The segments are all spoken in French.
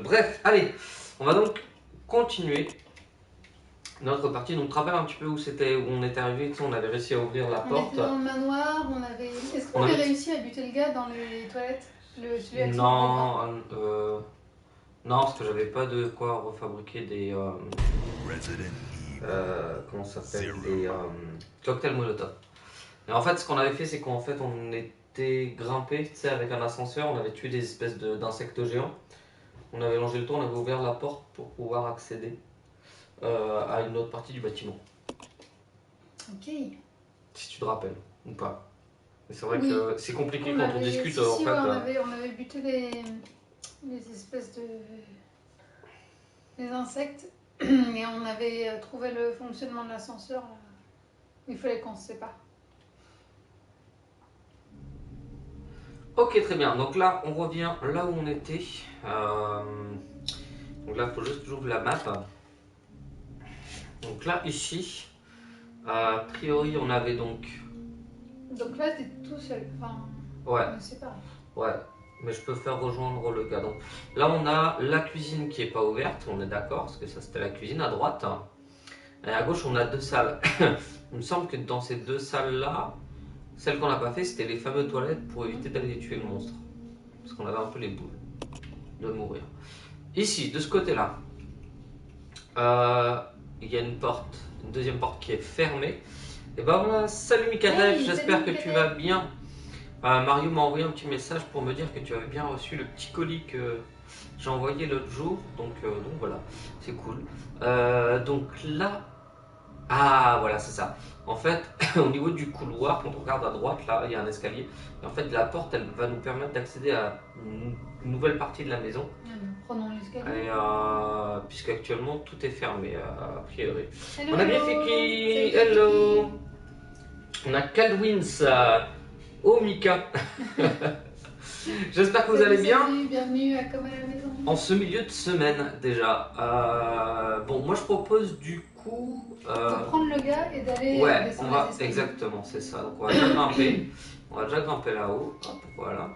Bref, allez, on va donc continuer notre partie. Donc, tu te rappelles un petit peu où c'était, où on était arrivé, tu sais, on avait réussi à ouvrir la On porte. était dans le manoir, on avait. Est-ce qu'on avait réussi à buter le gars dans les toilettes? Celui avec son gros bras. Non, non, parce que j'avais pas de quoi refabriquer des. Comment ça s'appelle? Des cocktails Molotov. Et en fait, ce qu'on avait fait, c'est qu'en fait, on était grimpé, tu sais, avec un ascenseur, on avait tué des espèces d'insectes géants. On avait longé le tour, on avait ouvert la porte pour pouvoir accéder à une autre partie du bâtiment. Ok. Si tu te rappelles, ou pas. Mais c'est vrai Oui. que c'est compliqué quand on discute. Si, en si, fait, ouais, on avait buté les espèces de. Les insectes. Et on avait trouvé le fonctionnement de l'ascenseur. Là. Il fallait qu'on se sépare. Ok, très bien. Donc là, on revient là où on était. Donc là, il faut juste que j'ouvre la map. Donc là, ici, a priori, on avait donc. Donc là, t'es tout seul. Enfin, Ouais, on est séparés. ouais. Mais je peux faire rejoindre le gars. Donc là, on a la cuisine qui est pas ouverte. On est d'accord, parce que ça, c'était la cuisine à droite. Et à gauche, on a deux salles. Il me semble que dans ces deux salles-là, celle qu'on n'a pas fait, c'était les fameuses toilettes pour éviter d'aller tuer le monstre. Parce qu'on avait un peu les boules de mourir. Ici, de ce côté-là, il y a une porte, une deuxième porte qui est fermée. Et ben voilà, salut Mikael, Hey, j'espère salut, que tu vas bien. Mario m'a envoyé un petit message pour me dire que tu avais bien reçu le petit colis que j'ai envoyé l'autre jour. Donc voilà, c'est cool. Donc là, ah voilà, c'est ça. En fait, au niveau du couloir, quand on regarde à droite, là, il y a un escalier. Et en fait, la porte, elle va nous permettre d'accéder à une nouvelle partie de la maison. Prenons l'escalier. Et puisqu'actuellement tout est fermé, a priori. Hello, On a bien hello. Fiki, Salut, hello. Fiki. On a Caldwins, oh Mika. J'espère que vous allez bien. Salut, bienvenue à Comme à la maison. En ce milieu de semaine déjà. Bon, moi je propose du coup. De prendre le gars et d'aller Ouais, descendre on va les escaliers. exactement, c'est ça. Donc on va déjà grimper. On va déjà grimper là-haut. Hop, voilà.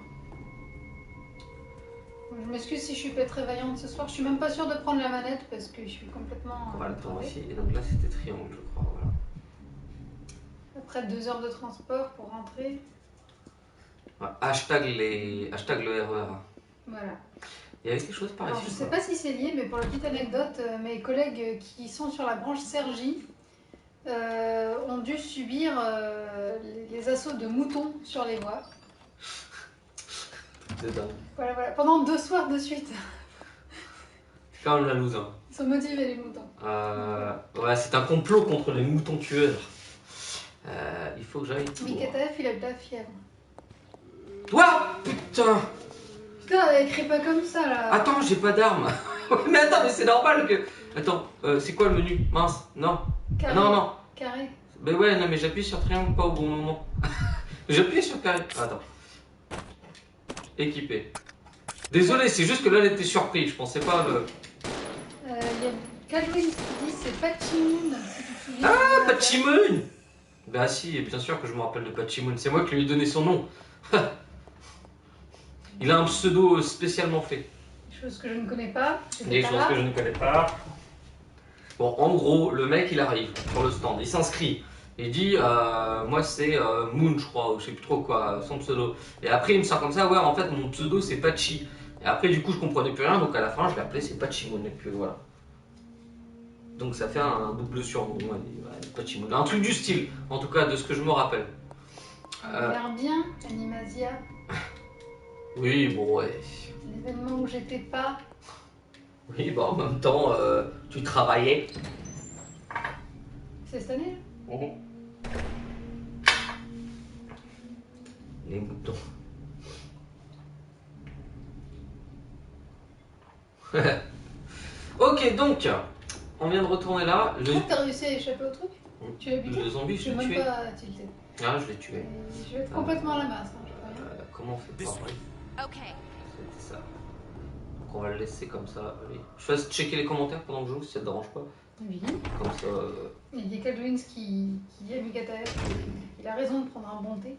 Je m'excuse si je suis pas très vaillante ce soir. Je suis même pas sûre de prendre la manette parce que je suis complètement. On va le prendre ici. Et donc là c'était triangle, je crois. Voilà. Après 2 heures de transport pour rentrer. Ouais, hashtag le RER. Voilà. Il y avait quelque chose par Alors, ici. je sais pas si c'est lié, mais pour la petite anecdote, mes collègues qui sont sur la branche Cergy ont dû subir les assauts de moutons sur les voies. C'est dingue. Voilà, voilà. Pendant 2 soirs de suite. C'est quand même la loose. Hein. Ils sont motivés les moutons. Ouais, c'est un complot contre les moutons tueurs. Il faut que j'aille. Mikataf, il a de la fièvre. Toi, putain. Putain, écris pas comme ça là. Attends, j'ai pas d'arme. Mais attends, mais c'est normal que. Attends, c'est quoi le menu? Mince, non. Carré. Non, non. Carré. Ben ouais, non, mais j'appuie sur triangle pas au bon moment. J'appuie sur carré. Attends. Équipé. Désolé, c'est juste que là, elle était surprise. Je pensais pas le. Il y a Caldwin qui dit c'est Pachimoun. Si tu te souviens. Ah, Pachimoun. Bah si, bien sûr que je me rappelle de Pachimoun. C'est moi qui lui ai donné son nom. Il a un pseudo spécialement fait. Chose que je ne connais pas. Des choses que je ne connais pas. Bon, en gros, le mec il arrive sur le stand, il s'inscrit. Il dit, moi c'est Moon, je crois, ou je sais plus trop quoi, son pseudo. Et après il me sort comme ça, ouais, en fait mon pseudo c'est Pachi. Et après du coup je comprenais plus rien, donc à la fin je l'ai appelé c'est Pachimoun, et puis voilà. Donc ça fait un double surnom, ouais, Pachimoun. Un truc du style, en tout cas de ce que je me rappelle. Ça a l'air bien, Animasia. Oui, bon, ouais. L'événement où j'étais pas. Oui, bah en même temps, tu travaillais. C'est cette année Les moutons. Ok, donc, on vient de retourner là. Tu crois que t'as réussi à échapper au truc? Tu l'as buté? Le zombie, je l'ai l'ai tué. même pas tilté. Ah, je l'ai tué. Je vais être complètement à la masse. Hein, je crois bien. Comment on fait pas? Ok. C'était ça. Donc on va le laisser comme ça. Allez. Je fasse checker les commentaires pendant que je joue si ça te dérange pas. Oui. Comme ça. Il y a Caldwins qui dit à Mikataef qu'il a raison de prendre un bon thé.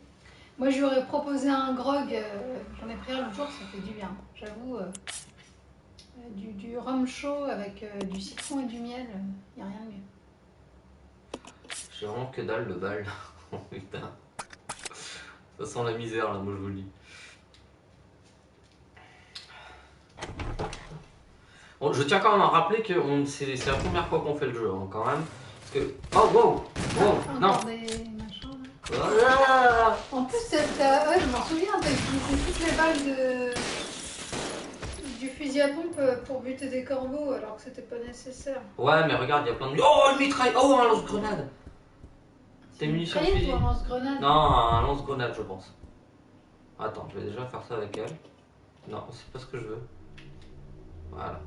Moi, je lui aurais proposé un grog. J'en ai pris un l'autre jour, ça fait du bien. J'avoue. Du rhum chaud avec du citron et du miel, il n'y a rien de mieux. J'ai vraiment que dalle de balles. Oh putain. Ça sent la misère là, moi je vous le dis. Bon, je tiens quand même à rappeler que c'est la première fois qu'on fait le jeu, hein, quand même. Parce que. Oh wow! Wow! Non! Encore des machins là. Ah, En plus, ouais, je m'en souviens, t'as utilisé toutes les balles du fusil à pompe pour buter des corbeaux alors que c'était pas nécessaire. ouais, mais regarde, il y a plein de. Oh, une mitraille! Oh, un lance-grenade! Des C'est munitions de mitraillette fusil? ou un lance-grenade? Non, un lance-grenade, je pense. Attends, je vais déjà faire ça avec elle. Non, c'est pas ce que je veux. Voilà.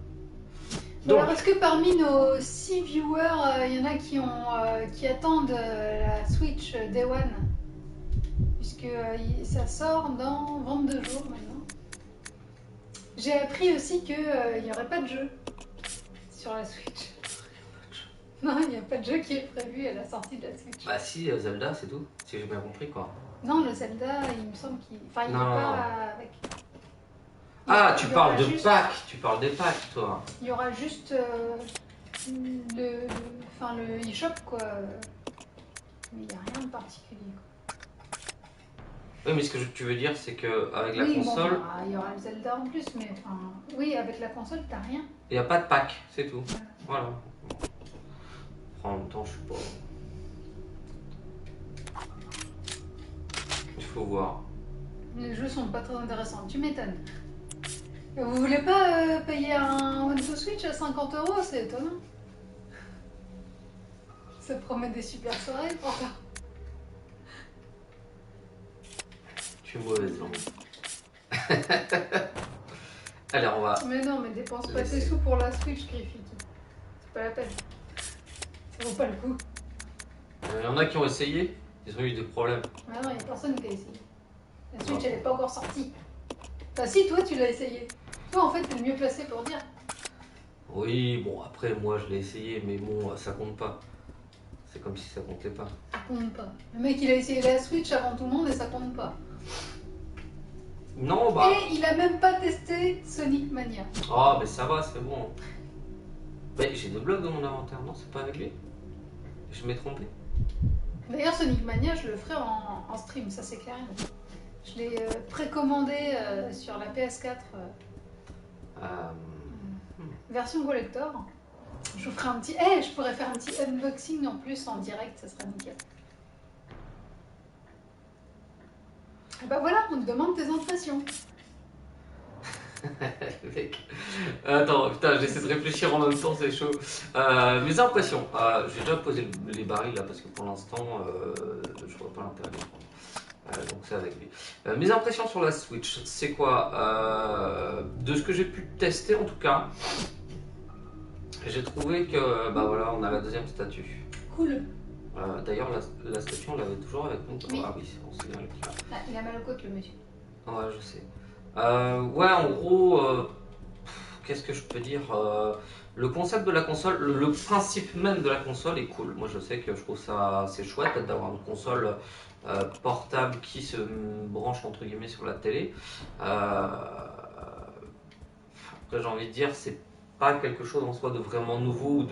Bon, Donc, alors, est-ce que parmi nos 6 viewers, il y en a qui attendent la Switch Day One? Puisque ça sort dans 22 jours maintenant. J'ai appris aussi qu'il n'y aurait pas de jeu sur la Switch. Non, il n'y a pas de jeu qui est prévu à la sortie de la Switch. bah si, Zelda, c'est tout. Si j'ai bien compris, quoi. Non, le Zelda, il me semble qu'il. Enfin, il n'est Non. pas avec. Ah, tu Il y parles aura de juste- packs, tu parles des packs, toi. Il y aura juste le eShop, quoi. Mais il n'y a rien de particulier. Oui, mais ce que tu veux dire, c'est que avec la Oui, bon, console, il y aura le Zelda en plus, mais enfin. Oui, avec la console, t'as rien. il n'y a pas de pack, c'est tout. Voilà. En même temps, je suis pas. Il faut voir. Les jeux sont pas très intéressants, tu m'étonnes. Vous voulez pas payer un One to Switch à 50 €? C'est étonnant. Ça promet des super soirées pourtant. Tu es mauvaise langue. Allez, on va. Mais non, mais dépense pas tes Laissez. sous pour la Switch, Griffith. C'est pas la peine. Ça vaut pas le coup. Il y en a qui ont essayé, ils ont eu des problèmes. Ah non, il y a personne qui a essayé. La Switch, elle est pas encore sortie. Enfin si, toi, tu l'as essayé. Toi, en fait, t'es le mieux placé pour dire. Oui, bon, après, moi, je l'ai essayé, mais bon, ça compte pas. C'est comme si ça comptait pas. Ça compte pas. Le mec, il a essayé la Switch avant tout le monde et ça compte pas. Non, bah. Et il a même pas testé Sonic Mania. Ah, mais ça va, c'est bon. Mais j'ai des blogs dans mon inventaire, non? C'est pas avec lui? Je m'ai trompé. D'ailleurs, Sonic Mania, je le ferai en stream, ça c'est clair. Je l'ai précommandé sur la PS4 version collector. Je vous ferai un petit. Je pourrais faire un petit unboxing en plus en direct, ça serait nickel. Et bah voilà, on te demande tes impressions. Mec. Attends, putain, j'essaie de réfléchir en même temps, c'est chaud. Mes impressions. J'ai déjà posé les barils là parce que pour l'instant, je vois pas l'intérêt de les prendre. Donc c'est avec lui. Mes impressions sur la Switch, c'est quoi? De ce que j'ai pu tester en tout cas, j'ai trouvé que bah voilà, on a la deuxième statue. Cool. D'ailleurs, la statue, on l'avait toujours avec nous. Oui. Ah oui, on s'est bien le cas. Ah, il a mal aux côtes, le monsieur. Ouais, je sais. Ouais, en gros, qu'est-ce que je peux dire? Le concept de la console, le principe même de la console est cool. Moi, je sais que je trouve ça assez chouette d'avoir une console portable qui se branche entre guillemets sur la télé. Après, j'ai envie de dire, c'est pas quelque chose en soi de vraiment nouveau ou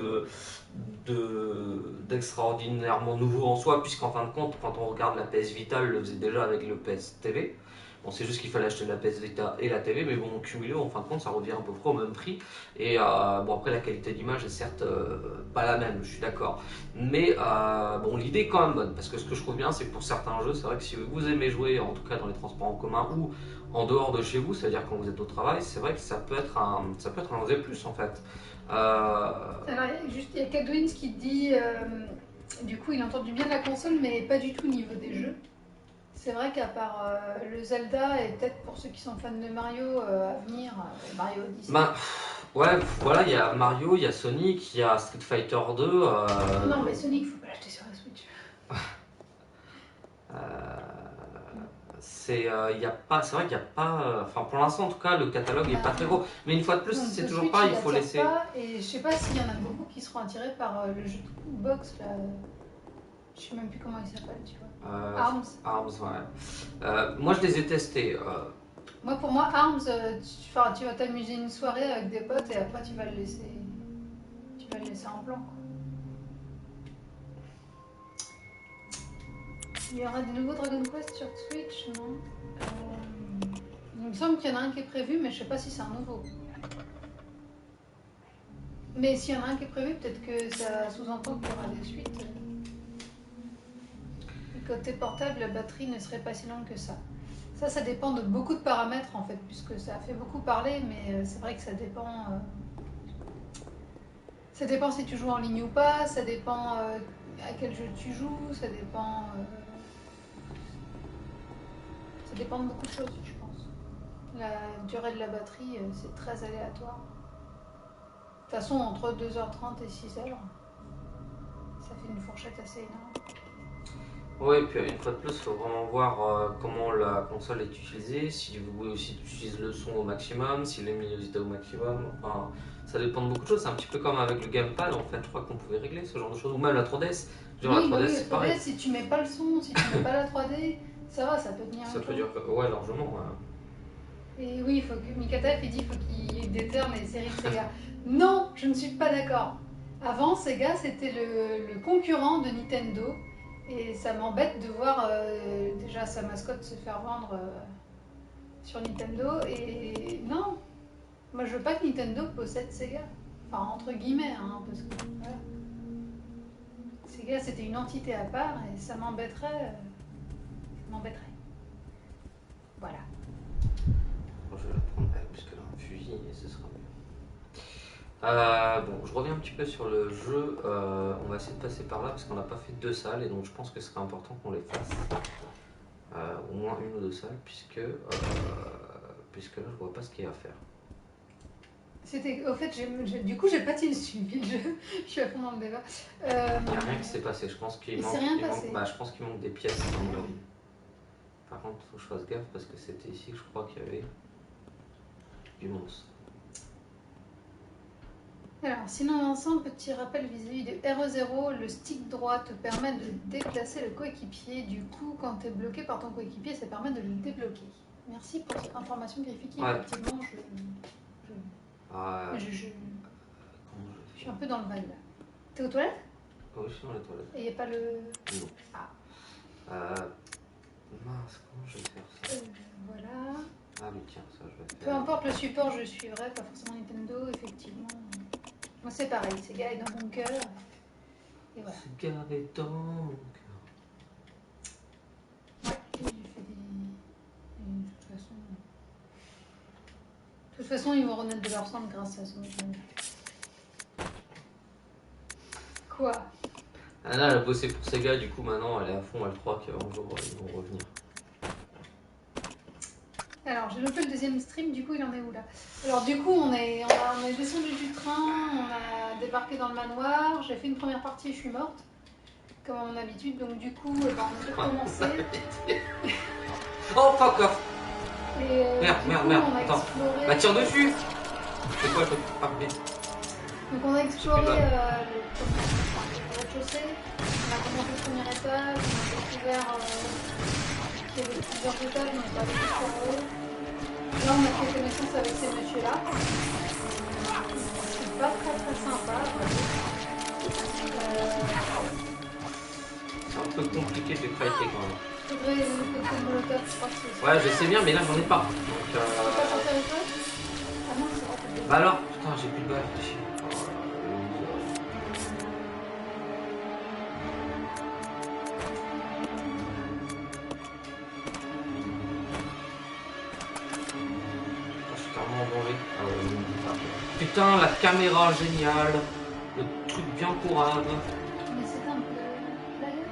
d'extraordinairement nouveau en soi, puisqu'en fin de compte, quand on regarde la PS Vita, elle le faisait déjà avec le PS TV. Bon, c'est juste qu'il fallait acheter la PS Vita et la télé, mais bon, cumulé, en fin de compte, ça revient à peu près au même prix. Et bon, après, la qualité d'image est certes pas la même, je suis d'accord. Mais bon, l'idée est quand même bonne, parce que ce que je trouve bien, c'est que pour certains jeux, c'est vrai que si vous aimez jouer, en tout cas dans les transports en commun ou en dehors de chez vous, c'est-à-dire quand vous êtes au travail, c'est vrai que ça peut être un vrai plus en fait. Alors, il y a Cadwins qui dit du coup, il a entendu bien la console, mais pas du tout au niveau des jeux. C'est vrai qu'à part le Zelda et peut-être pour ceux qui sont fans de Mario à venir, Mario Odyssey. Bah, ouais, voilà, il y a Mario, il y a Sonic, il y a Street Fighter 2. Non, mais Sonic, faut pas l'acheter sur la Switch. C'est vrai qu'il y a pas. Enfin, pour l'instant, en tout cas, le catalogue est pas très gros. Mais une fois de plus, Donc, c'est ce toujours Switch, pareil, il il faut attire laisser. pas, et je sais pas s'il y en a beaucoup qui seront attirés par le jeu de box là. Je sais même plus comment il s'appelle, tu vois. Arms. Arms, ouais. Moi, je les ai testés. Moi, pour moi, Arms, tu vas t'amuser une soirée avec des potes et après tu vas le laisser, en plan. Quoi. Il y aura des nouveaux Dragon Quest sur Switch, non Il me semble qu'il y en a un qui est prévu, mais je sais pas si c'est un nouveau. Mais s'il y en a un qui est prévu, peut-être que ça sous-entend qu'il y aura des suites. Et côté portable, la batterie ne serait pas si longue que ça. Ça dépend de beaucoup de paramètres en fait, puisque ça a fait beaucoup parler, mais c'est vrai que ça dépend. Ça dépend si tu joues en ligne ou pas, ça dépend à quel jeu tu joues, ça dépend. Ça dépend de beaucoup de choses, je pense. La durée de la batterie, c'est très aléatoire. De toute façon, entre 2h30 et 6h, ça fait une fourchette assez énorme. Oui, et puis une fois de plus, il faut vraiment voir comment la console est utilisée, si vous aussi utilisez le son au maximum, si la luminosité au maximum, enfin, ça dépend de beaucoup de choses. C'est un petit peu comme avec le gamepad, en fait, je crois qu'on pouvait régler ce genre de choses, ou même la 3DS. Genre, oui, la 3DS, c'est pareil. Si tu mets pas le son, si tu mets pas la 3D, ça va, ça peut tenir. Ça peut durer, ouais, largement. Ouais. Et oui, il faut que Mikata il dit faut qu'il déterre les séries de Sega. Non, je ne suis pas d'accord. Avant, Sega, c'était le concurrent de Nintendo. Et ça m'embête de voir déjà sa mascotte se faire vendre sur Nintendo. Et non, moi je veux pas que Nintendo possède Sega. Enfin, entre guillemets, hein, parce que voilà. Sega c'était une entité à part et ça m'embêterait. Voilà. Bon, je vais la prendre puisque là, un fusil et ce sera mieux. Bon, je reviens un petit peu sur le jeu. On va essayer de passer par là parce qu'on n'a pas fait 2 salles et donc je pense que ce serait important qu'on les fasse. Au moins 1 ou 2 salles puisque là je vois pas ce qu'il y a à faire. Au fait, du coup, j'ai pas suivi le jeu. Je suis à fond dans le débat. Il n'y a rien qui s'est passé. Je pense qu'il manque, je pense qu'il manque des pièces. Par contre, il faut que je fasse gaffe parce que c'était ici que je crois qu'il y avait du monstre. Alors, sinon, ensemble, petit rappel vis-à-vis de RE0, le stick droit te permet de déplacer le coéquipier. Du coup, quand tu es bloqué par ton coéquipier, ça permet de le débloquer. Merci pour cette information vérifiée. Ouais. Effectivement, je suis un peu dans le vibe là. T'es aux toilettes? Oui, je suis dans les toilettes. Et il n'y a pas le... Non. Mince, comment je vais faire ça Voilà. Ah oui, tiens, ça je vais faire. Peu importe le support, je suivrai, pas forcément Nintendo, effectivement. Moi c'est pareil, Sega est dans mon cœur. Et voilà. Sega est dans mon cœur. Ouais, j'ai fait de toute façon, ils vont renaître de leur centre grâce à ce mouvement. Quoi? Anna, elle a bossé pour Sega, du coup maintenant elle est à fond, elle croit qu'un jour ils vont revenir. Alors j'ai loupé le deuxième stream, du coup il en est où là? Alors du coup on est descendu du train, on a débarqué dans le manoir, j'ai fait une première partie et je suis morte, comme à mon habitude, donc du coup on a recommencé. Oh fuck off! Merde, attends. Bah tire dessus! C'est quoi le parler? Donc on a exploré le rez-de-chaussée, on a commencé le premier étage, on a découvert qu'il y avait plusieurs étages, on est allé jusqu'en haut. Là on a fait connaissance avec ces messieurs-là. C'est pas très sympa. C'est un peu compliqué de fighter quand même. Faudrait le côté de Molotov, je crois que c'est ça. Ouais, je sais bien, mais là j'en ai pas. Donc, Tu peux pas sortir avec toi? Ah non, c'est vrai. Bah alors, putain, j'ai plus de balles dessus. Je suis carrément en danger. Putain, la caméra géniale. Le truc bien pourrave. Mais c'est un peu plaga.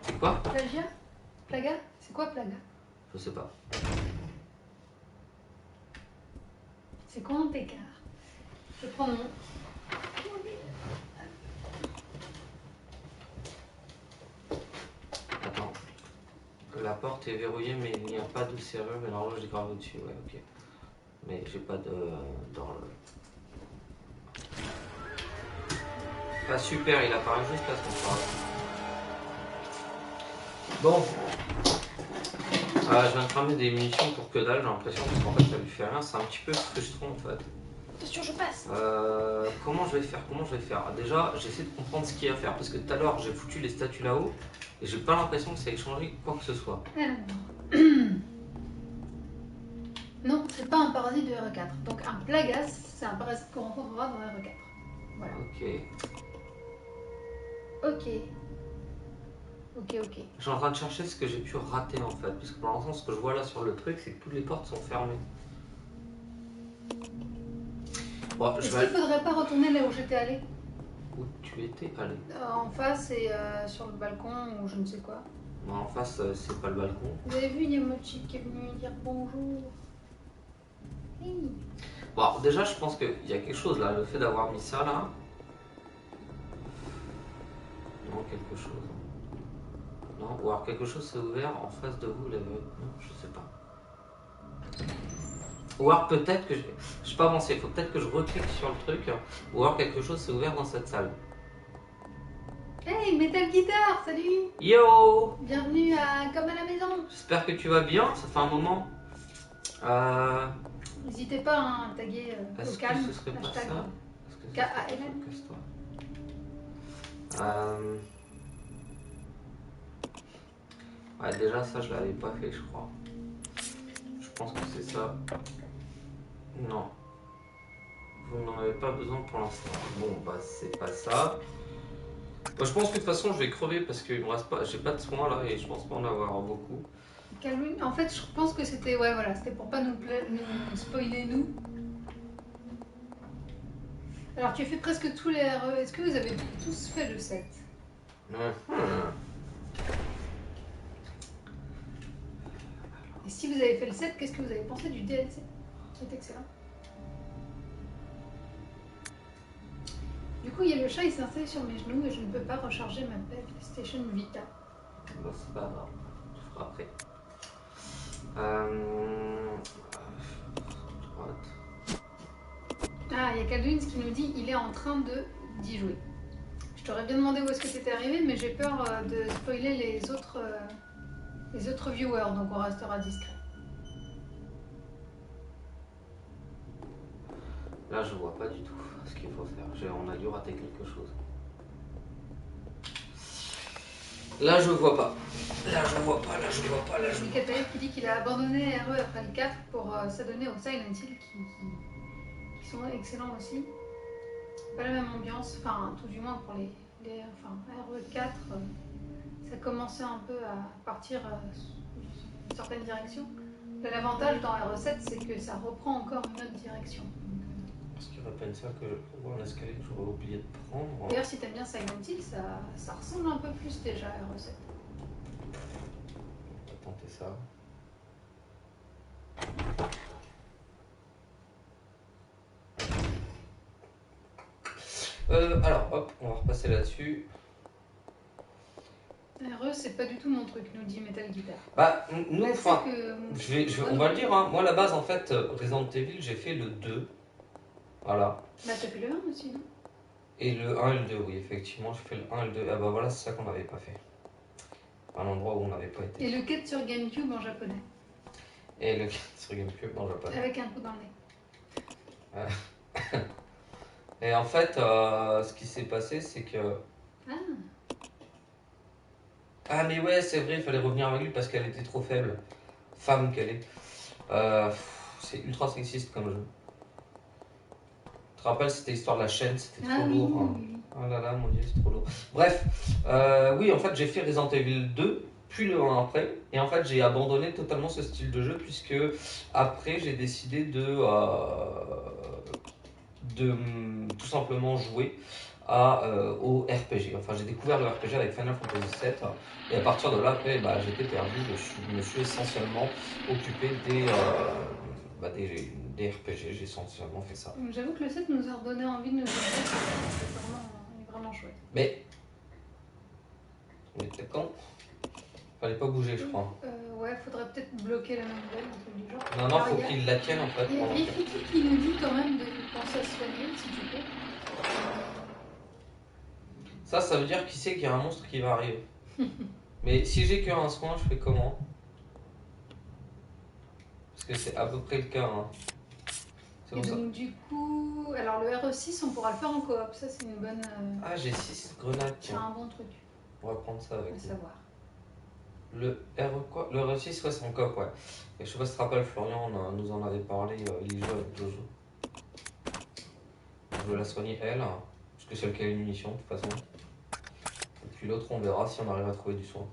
C'est quoi? Plagia? Plaga? C'est quoi plaga? Je sais pas. C'est quoi un pécard? Je vais prendre mon... Attends. La porte est verrouillée mais il n'y a pas de serrure et l'horloge est gravée au-dessus. Ouais, ok. Mais j'ai pas d'horloge. Pas super, il apparaît juste là ce qu'on parle. Bon. Je viens de cramer des munitions pour que dalle, j'ai l'impression, parce qu'en fait ça lui fait rien, c'est un petit peu frustrant en fait. Attention, je passe. Comment je vais faire? Déjà, j'essaie de comprendre ce qu'il y a à faire, parce que tout à l'heure j'ai foutu les statues là-haut, et j'ai pas l'impression que ça ait changé quoi que ce soit. Alors. Non, c'est pas un parasite de RE4. Donc un plagas, c'est un parasite qu'on rencontrera dans RE4. Voilà. Ok. Ok. Je suis en train de chercher ce que j'ai pu rater en fait, parce que pour l'instant ce que je vois là sur le truc, c'est que toutes les portes sont fermées. Bon, Est-ce qu'il faudrait pas retourner là où j'étais allée? Où tu étais allé? En face et sur le balcon ou je ne sais quoi. Non, en face, c'est pas le balcon. Vous avez vu Yamochi qui est venu dire bonjour? Oui. Bon, déjà, je pense qu'il y a quelque chose là, le fait d'avoir mis ça là. Non, quelque chose. Non, ou alors quelque chose s'est ouvert en face de vous, là. Non, je sais pas. Ou alors peut-être que je suis pas avancé, il faut peut-être que je reclique sur le truc. Ou alors quelque chose s'est ouvert dans cette salle. Hey, Metal Guitar, salut! Yo! Bienvenue à Comme à la maison! J'espère que tu vas bien, ça fait un moment. N'hésitez pas à taguer au calme. Est-ce que ce serait pas ça? K-A-L-M. Casse-toi. Ouais, déjà ça je l'avais pas fait, je crois. Je pense que c'est ça. Non. Vous n'en avez pas besoin pour l'instant. Bon, bah c'est pas ça. Bah, je pense que de toute façon je vais crever parce que il me reste pas, j'ai pas de soins là et je pense pas en avoir beaucoup. Calvin, en fait, je pense que c'était c'était pour pas nous spoiler nous. Alors, tu as fait presque tous les RE. Est-ce que vous avez tous fait le 7? Et si vous avez fait le 7, qu'est-ce que vous avez pensé du DLC? C'est excellent. Du coup, il y a le chat, il s'est installé sur mes genoux et je ne peux pas recharger ma PlayStation Vita. Bah, c'est pas grave, je ferai après. Droite. Ah, il y a Calvin qui nous dit il est en train d'y jouer. Je t'aurais bien demandé où est-ce que tu étais arrivé, mais j'ai peur de spoiler les autres viewers, donc on restera discret. Là, je vois pas du tout ce qu'il faut faire. On a dû rater quelque chose. Là, je vois pas. Là, je vois pas. Mikataev qui dit qu'il a abandonné RE après le 4 pour s'adonner aux Silent Hill qui sont excellents aussi. Pas la même ambiance, enfin, tout du moins pour RE4, ça commençait un peu à partir d'une certaine direction. L'avantage dans RE7, c'est que ça reprend encore une autre direction. Est-ce qu'il y aurait pas une salle que je vois un escalier que j'aurais oublié de prendre? D'ailleurs, si t'aimes bien Silent Hill, ça ressemble un peu plus déjà à RE7. On va tenter ça. Alors, hop, on va repasser là-dessus. RE, c'est pas du tout mon truc, nous dit Metal Guitar. Bah, nous, enfin, que... on va le dire, hein. Moi, à la base, en fait, Resident Evil, j'ai fait le 2. Voilà. Bah, t'as fait le 1 aussi, non? Et le 1 et le 2, oui, effectivement, j'ai fait le 1 et le 2. Ah bah voilà, c'est ça qu'on n'avait pas fait. Un endroit où on n'avait pas été. Et le 4 sur GameCube en japonais. Et le 4 sur GameCube en japonais. Avec un coup dans le nez. Et en fait, ce qui s'est passé, c'est que... Ah mais ouais, c'est vrai, il fallait revenir avec lui parce qu'elle était trop faible. Femme qu'elle est. C'est ultra sexiste comme jeu. Tu te rappelles, c'était l'histoire de la chaîne, c'était trop lourd. Oui. Oh là là, mon dieu, c'est trop lourd. Bref, oui, en fait, j'ai fait Resident Evil 2, puis le 1 après. Et en fait, j'ai abandonné totalement ce style de jeu, puisque après, j'ai décidé de tout simplement jouer au RPG. Enfin, j'ai découvert le RPG avec Final Fantasy VII. Et à partir de là, après, j'étais perdu. Je me suis essentiellement occupé des RPG. J'ai essentiellement fait ça. J'avoue que le 7 nous a redonné envie de nous jouer. Il est vraiment chouette. Mais on était quand? Fallait pas bouger, je crois. Ouais, faudrait peut-être bloquer la manivelle, un truc du genre. Non, faut qu'il la tienne en fait. Il y a Rifiki qui nous dit quand même de penser à se soigner, si tu peux. Ça veut dire qu'il sait qu'il y a un monstre qui va arriver. Mais si j'ai qu'un soin, je fais comment? que c'est à peu près le cas. Hein. C'est Et bon ça. donc du coup, alors le RE6, on pourra le faire en coop. Ça, c'est une bonne. Ah, j'ai 6 grenades, C'est tiens. un bon truc On va prendre ça avec à nous. savoir. Le R quoi? Le R6, ouais, c'est en coop, ouais. Et je sais pas si tu te rappelles, Florian nous en avait parlé, il y joue avec Jojo. Je vais la soigner elle, hein, parce que c'est elle qui a les munitions de toute façon. Et puis l'autre, on verra si on arrive à trouver du soin.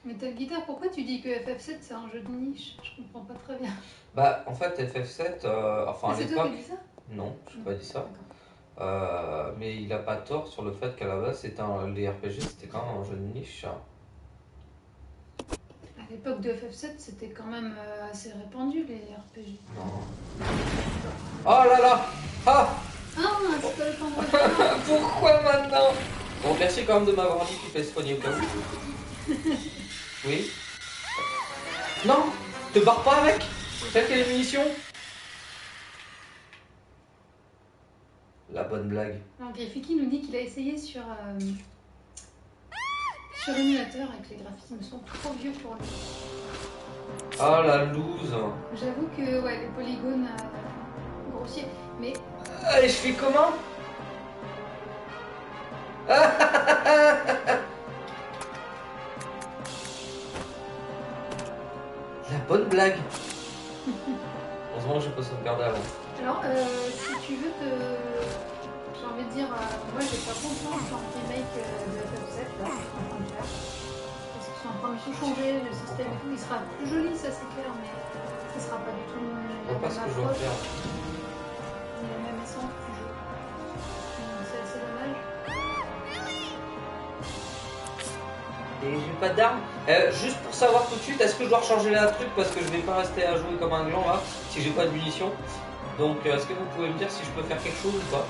Metal Guitar, pourquoi tu dis que FF7 c'est un jeu de niche? Je comprends pas très bien. Bah, en fait, FF7, enfin à C'est toi l'époque. qui dis ça? Non, je n'ai pas dit ça. D'accord. Mais il a pas tort sur le fait qu'à la base, les RPG, c'était quand même un jeu de niche. À l'époque de FF7, c'était quand même assez répandu les RPG. Non. Oh là là! Ah! Ah, c'est pas le temps de revenir. Pourquoi maintenant? Bon, merci quand même de m'avoir dit qu'il fallait se soigner au cas où. Oui? Non! Te barre pas avec! Fais tes munitions! La bonne blague. Alors Griffiki nous dit qu'il a essayé sur émulateur et que les graphismes sont trop vieux pour lui. Ah la loose! J'avoue que ouais, les polygones grossiers, mais Et je fais comment? La bonne blague! Heureusement que j'ai pas sauvegardé avant. alors si tu veux j'ai envie de dire, moi j'ai pas confiance en le remake de FF7 là, qu'ils sont en train de faire. Parce qu'ils sont en train de tout changer, le système et tout, il sera plus joli, ça c'est clair, mais ce sera pas du tout Je vois pas ce que je dois faire. ni la même essence du jeu. Donc c'est assez dommage. Et j'ai pas d'armes. Juste pour savoir tout de suite, est-ce que je dois recharger la truc parce que je vais pas rester à jouer comme un gland là, si j'ai pas de munitions. Donc est-ce que vous pouvez me dire si je peux faire quelque chose ou pas?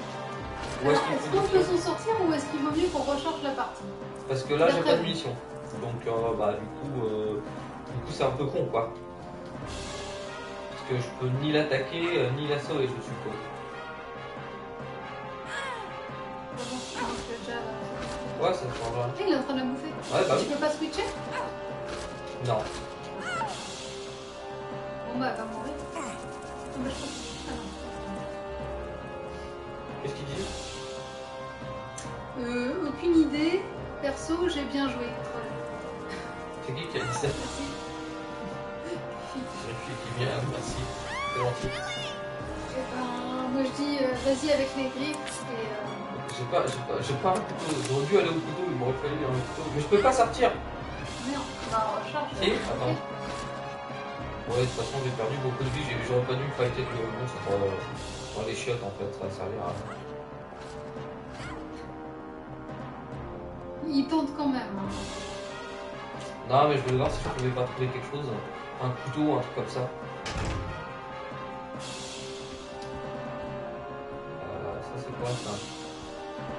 Ou Alors, qu'il est-ce faut qu'on du peut feu? s'en sortir ou est-ce qu'il vaut mieux qu'on recharge la partie? Parce que là j'ai D'après pas de vous. munitions. Donc bah du coup c'est un peu con quoi. Parce que je peux ni l'attaquer ni la sauver je suppose. Ouais ça change rien. Il est en train de la bouffer. Ouais bah Tu oui. peux pas switcher? Non. Bon bah elle va mourir. Ah, mais je pense... Ah non. Qu'est-ce qu'il dit? Aucune idée. Perso, j'ai bien joué. Troll. C'est qui a dit ça? Merci. C'est une fille qui vient, merci. C'est gentil. Eh ben, moi je dis vas-y avec les griffes et... J'ai pas un couteau. J'aurais dû aller au couteau, il m'aurait fallu un couteau. Mais je peux pas sortir. Merde, bah recharge. Si, attends. Ouais, de toute façon, j'ai perdu beaucoup de vie. J'aurais pas dû me fighter le monstre dans les chiottes en fait. Ça servait à rien. Il tente quand même. Hein. Non, mais je voulais voir si je pouvais pas trouver quelque chose. Un couteau, un truc comme ça. Ça, c'est quoi ça?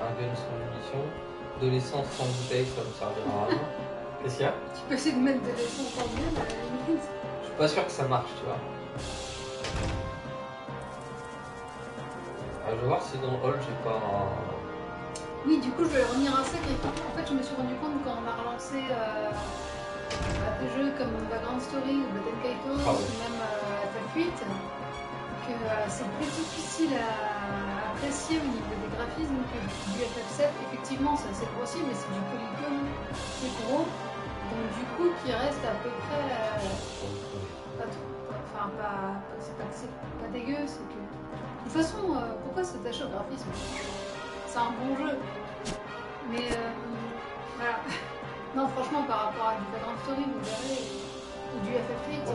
Un gun sans munitions. De l'essence sans bouteille, ça me servira à rien. Qu'est-ce qu'il y a? Tu peux essayer de mettre de l'essence en miel à la limite. Je suis pas sûr que ça marche, tu vois. Je vais voir si dans le hall j'ai pas un... Oui, du coup, je vais revenir à ça. En fait, je me suis rendu compte quand on a relancé des jeux comme Vagrant Story ou Batten Kaitos Ah oui. ou même FF8 que c'est plus difficile à apprécier au niveau des graphismes que du FF7. Effectivement, c'est assez grossier, mais c'est du polygone, c'est gros. Donc, du coup, qui reste à peu près. Pas trop. Enfin, c'est pas que c'est pas dégueu, c'est que. De toute façon, pourquoi s'attacher au graphisme? C'est un bon jeu. Mais voilà. Non, franchement, par rapport à du Vagrant Story, vous verrez, ou du FF8,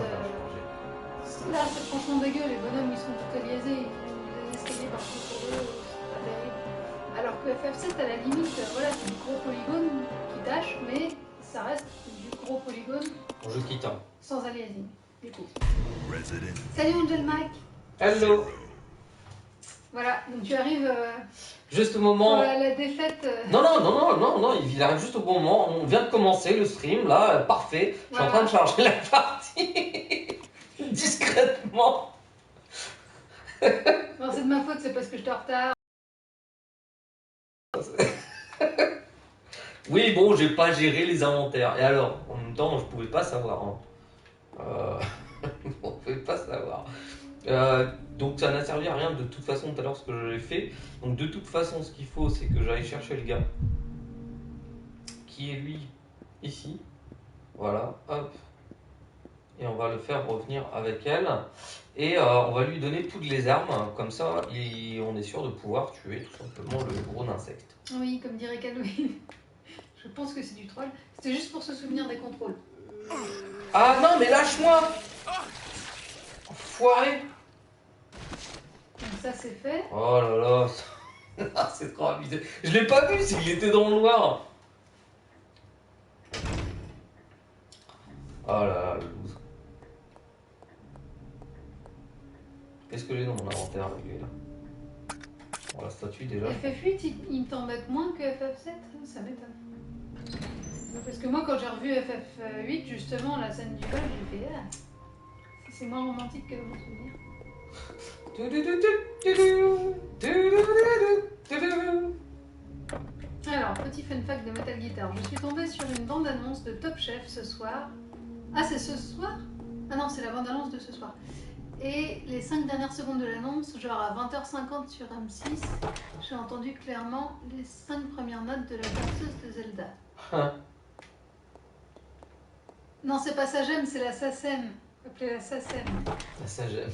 là c'est franchement dégueu. Les bonhommes ils sont tout aliasés, ils ont des escaliers partout sur eux, c'est pas terrible. Alors que FF7, à la limite, voilà, c'est du gros polygone qui tâche, mais ça reste du gros polygone Bon, je quitte. Hein. sans aliasing. Du coup. Salut Angel Mike. Hello. Voilà, donc tu arrives. Juste au moment... Pour la défaite. Non, il arrive juste au bon moment. On vient de commencer le stream, là, parfait. Je suis en train de charger la partie. Discrètement. Non, c'est de ma faute, c'est parce que j'étais en retard. Oui, bon, j'ai pas géré les inventaires. Et alors, en même temps, je pouvais pas savoir. Hein. Euh, on ne pouvait pas savoir. Donc ça n'a servi à rien de toute façon tout à l'heure ce que j'ai fait. Donc de toute façon ce qu'il faut c'est que j'aille chercher le gars qui est lui ici. Voilà, hop. Et on va le faire revenir avec elle. Et on va lui donner toutes les armes. Comme ça on est sûr de pouvoir tuer tout simplement le gros insecte. Oui, comme dirait Halloween. Je pense que c'est du troll. C'était juste pour se souvenir des contrôles. Ah non mais lâche-moi! Enfoiré! Donc ça c'est fait. Oh là là, ah, c'est trop abusé. Je l'ai pas vu, s'il était dans le noir. Oh là là, le loose. Qu'est-ce que j'ai dans mon inventaire, lui, là? Bon, la statue déjà. FF8, il me t'embête moins que FF7, ça m'étonne. Parce que moi, quand j'ai revu FF8, justement, la scène du bal, j'ai fait ah, c'est moins romantique que dans mon souvenir. Alors, petit fun fact de Metal Guitar. Je suis tombée sur une bande-annonce de Top Chef ce soir. Ah, c'est ce soir? Ah non, c'est la bande-annonce de ce soir. Et les 5 dernières secondes de l'annonce, genre à 20h50 sur M6, j'ai entendu clairement les 5 premières notes de la berceuse de Zelda. Non, c'est pas ça j'aime, c'est la SACEM. Appelez la SACEM. Ah, ça j'aime.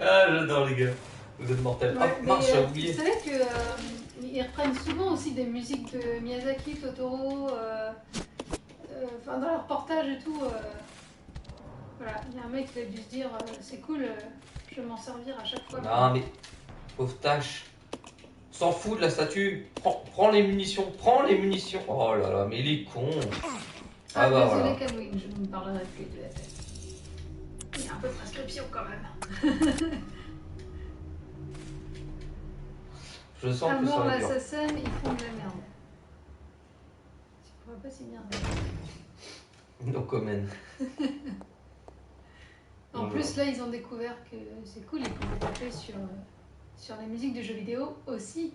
Ah, j'adore les gars. Vous êtes mortels. Ouais, Oh, mince, j'ai oublié. Vous savez qu'ils reprennent souvent aussi des musiques de Miyazaki, Totoro, dans leurs reportages et tout. Voilà, il y a un mec qui a dû se dire c'est cool, je vais m'en servir à chaque fois. Non mais, pauvre tâche. S'en fout de la statue. Prends les munitions, prends les munitions. Oh là là, mais il est con. Ah bah désolé, voilà. Halloween, je ne parlerai plus de la tête. Il y a un peu de prescription quand même. Je sens À que mort ça va la dur. SACEM, ils font de la merde. Tu pourrais pas s'y dire. No comment. En plus, là, ils ont découvert que c'est cool, ils pouvaient taper sur les musiques de jeux vidéo aussi.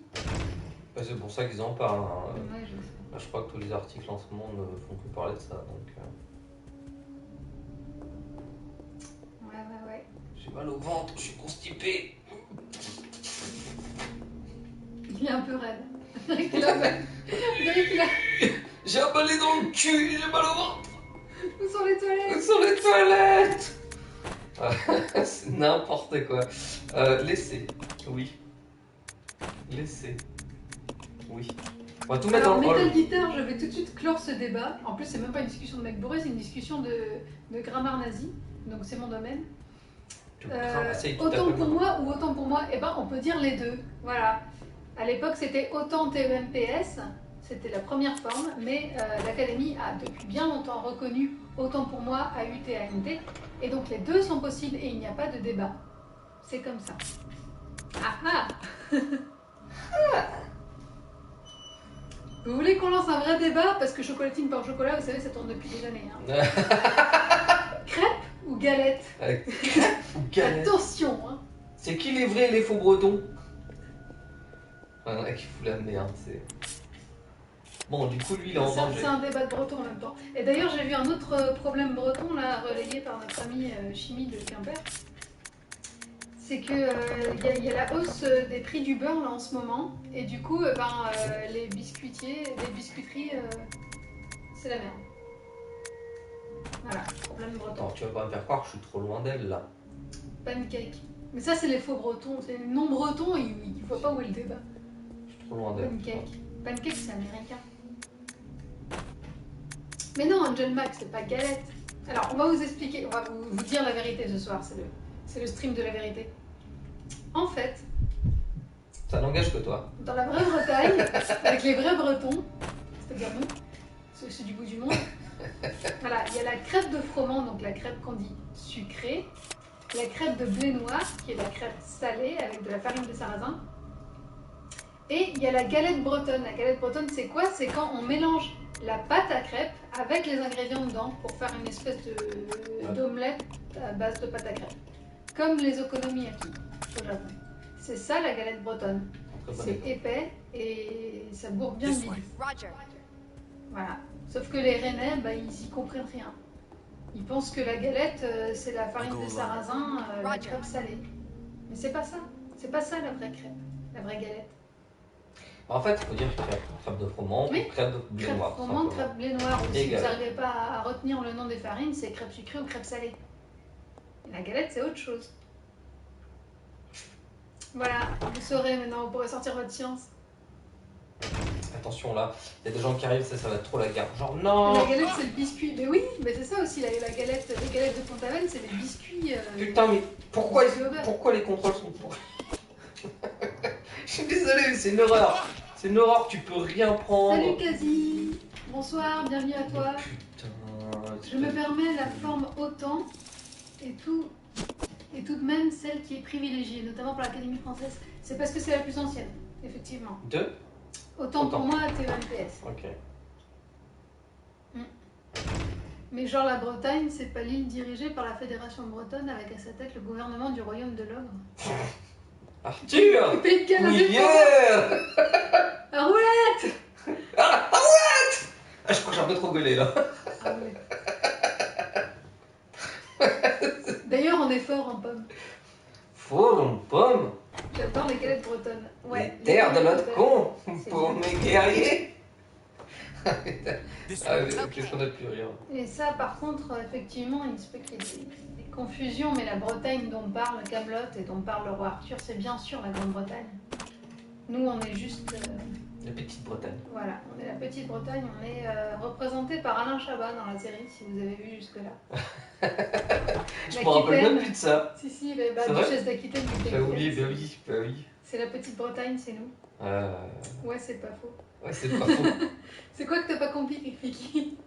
Ouais, c'est pour ça qu'ils en parlent. Hein. Ouais, je sais. Là, je crois que tous les articles en ce moment ne font que parler de ça. Donc, Ouais. j'ai mal au ventre, je suis constipé. Il est un peu raide. On dirait qu'il a... J'ai un balai dans le cul, j'ai mal au ventre. Où sont les toilettes? Où sont les toilettes? C'est n'importe quoi. Laissez. Oui. Laissez. Oui. On va tout mettre Alors, dans le Metal hall. Guitar, je vais tout de suite clore ce débat. En plus, c'est même pas une discussion de mec bourré, c'est une discussion de grammaire nazi. Donc, c'est mon domaine. Autant pour moi ou autant pour moi, eh ben, on peut dire les deux. Voilà. À l'époque, c'était autant TEMPS, c'était la première forme, mais l'Académie a depuis bien longtemps reconnu autant pour moi AUTANT, et donc les deux sont possibles et il n'y a pas de débat. C'est comme ça. Ah ah. Vous voulez qu'on lance un vrai débat? Parce que chocolatine par chocolat, vous savez, ça tourne depuis des années. Hein. Crêpe ou galette? Crêpe ou galette? Attention hein. C'est qui les vrais et les faux bretons? Un qui fout la merde, c'est... Bon, du coup, lui, il est en danger. C'est un débat de breton en même temps. Et d'ailleurs, j'ai vu un autre problème breton, là, relayé par notre ami Chimie de Quimper. C'est que y a la hausse des prix du beurre, là, en ce moment. Et du coup, les biscuitiers, les biscuiteries, c'est la merde. Voilà, problème breton. Attends, tu vas pas me faire croire que je suis trop loin d'elle, là. Pancake. Mais ça, c'est les faux bretons. C'est les non-bretons, ils voient pas où est le débat. Je suis trop loin d'elle. Pancake. Pancake, c'est américain. Mais non, Angel Mac, c'est pas galette. Alors, on va vous expliquer, on va vous dire la vérité ce soir, c'est le stream de la vérité. En fait, Ça n'engage que toi. dans la vraie Bretagne, avec les vrais Bretons, c'est-à-dire nous, ceux du bout du monde, voilà, il y a la crêpe de froment, donc la crêpe qu'on dit sucrée, la crêpe de blé noir, qui est la crêpe salée avec de la farine de sarrasin, et il y a la galette bretonne. La galette bretonne, c'est quoi? C'est quand on mélange la pâte à crêpes avec les ingrédients dedans pour faire une espèce d'omelette à base de pâte à crêpes. Comme les okonomiyaki au Japon. C'est ça la galette bretonne. C'est épais et ça bourre bien le bide. Voilà. Sauf que les Rennais, bah, ils y comprennent rien. Ils pensent que la galette, c'est la farine de sarrasin, la crêpe salée. Mais c'est pas ça. C'est pas ça la vraie crêpe, la vraie galette. En fait, il faut dire crêpe de froment, Oui. crêpe de blé Crêpe noir. froment, crêpe blé noir. Ou si vous galette. n'arrivez pas à retenir le nom des farines, c'est crêpe sucrée ou crêpe salée. Et la galette, c'est autre chose. Voilà, vous saurez maintenant, vous pourrez sortir votre science. Attention là, il y a des gens qui arrivent, ça va être trop la guerre. Genre non. La galette, c'est le biscuit. Mais oui, mais c'est ça aussi, la galette, les galettes de Pont-Aven, c'est les biscuits. Putain, mais pourquoi biscuits les contrôles sont pourris? Je suis désolé, mais c'est une horreur. C'est une horreur, tu peux rien prendre. Salut Kazi. Bonsoir, bienvenue à toi. Putain. Je me permets la forme autant et tout de même celle qui est privilégiée, notamment pour l'Académie française. C'est parce que c'est la plus ancienne, effectivement. Autant pour moi, T1PS. Ok. Mais genre la Bretagne, c'est pas l'île dirigée par la Fédération bretonne avec à sa tête le gouvernement du royaume de l'Ogre. Arthur. Oui, à roulette. Ah, roulette. Ah, je crois que j'ai un peu trop gueulé là. Ah ouais. D'ailleurs, on est fort en pommes. Fort en pomme. J'adore les galettes bretonnes. Ouais. Les terres de notre con pour mes guerriers. Ah, je chantais plus rien. Et ça, par contre, effectivement, il se peut qu'il y ait des confusions, mais la Bretagne dont parle Camelot et dont parle le roi Arthur, c'est bien sûr la Grande-Bretagne. Nous, on est juste. La petite Bretagne. Voilà, on est la petite Bretagne, on est représenté par Alain Chabat dans la série, si vous avez vu jusque-là. Je me rappelle même plus de ça. Si, la duchesse d'Aquitaine. Oui. C'est la petite Bretagne, c'est nous. Ouais, c'est pas faux. Ouais, c'est pas faux. C'est quoi que t'as pas compris, Ricky?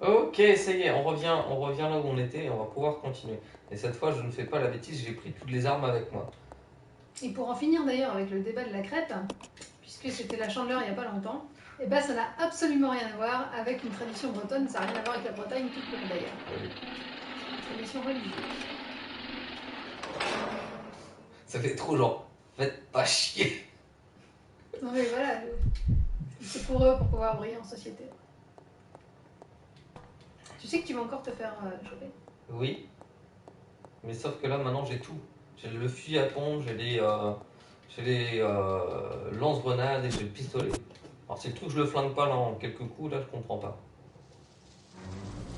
Ok, ça y est, on revient là où on était et on va pouvoir continuer. Et cette fois, je ne fais pas la bêtise, j'ai pris toutes les armes avec moi. Et pour en finir d'ailleurs avec le débat de la crêpe, puisque c'était la Chandeleur il n'y a pas longtemps, et ben ça n'a absolument rien à voir avec une tradition bretonne, ça n'a rien à voir avec la Bretagne toute court d'ailleurs. Oui. Tradition religieuse. Ça fait trop genre, faites pas chier. Non mais voilà, c'est pour eux pour pouvoir briller en société. Tu sais que tu vas encore te faire choper? Oui. Mais sauf que là maintenant j'ai tout. J'ai le fusil à pompe, j'ai les lance-grenades et j'ai le pistolet. Alors si le truc je le flingue pas là en quelques coups, là je comprends pas.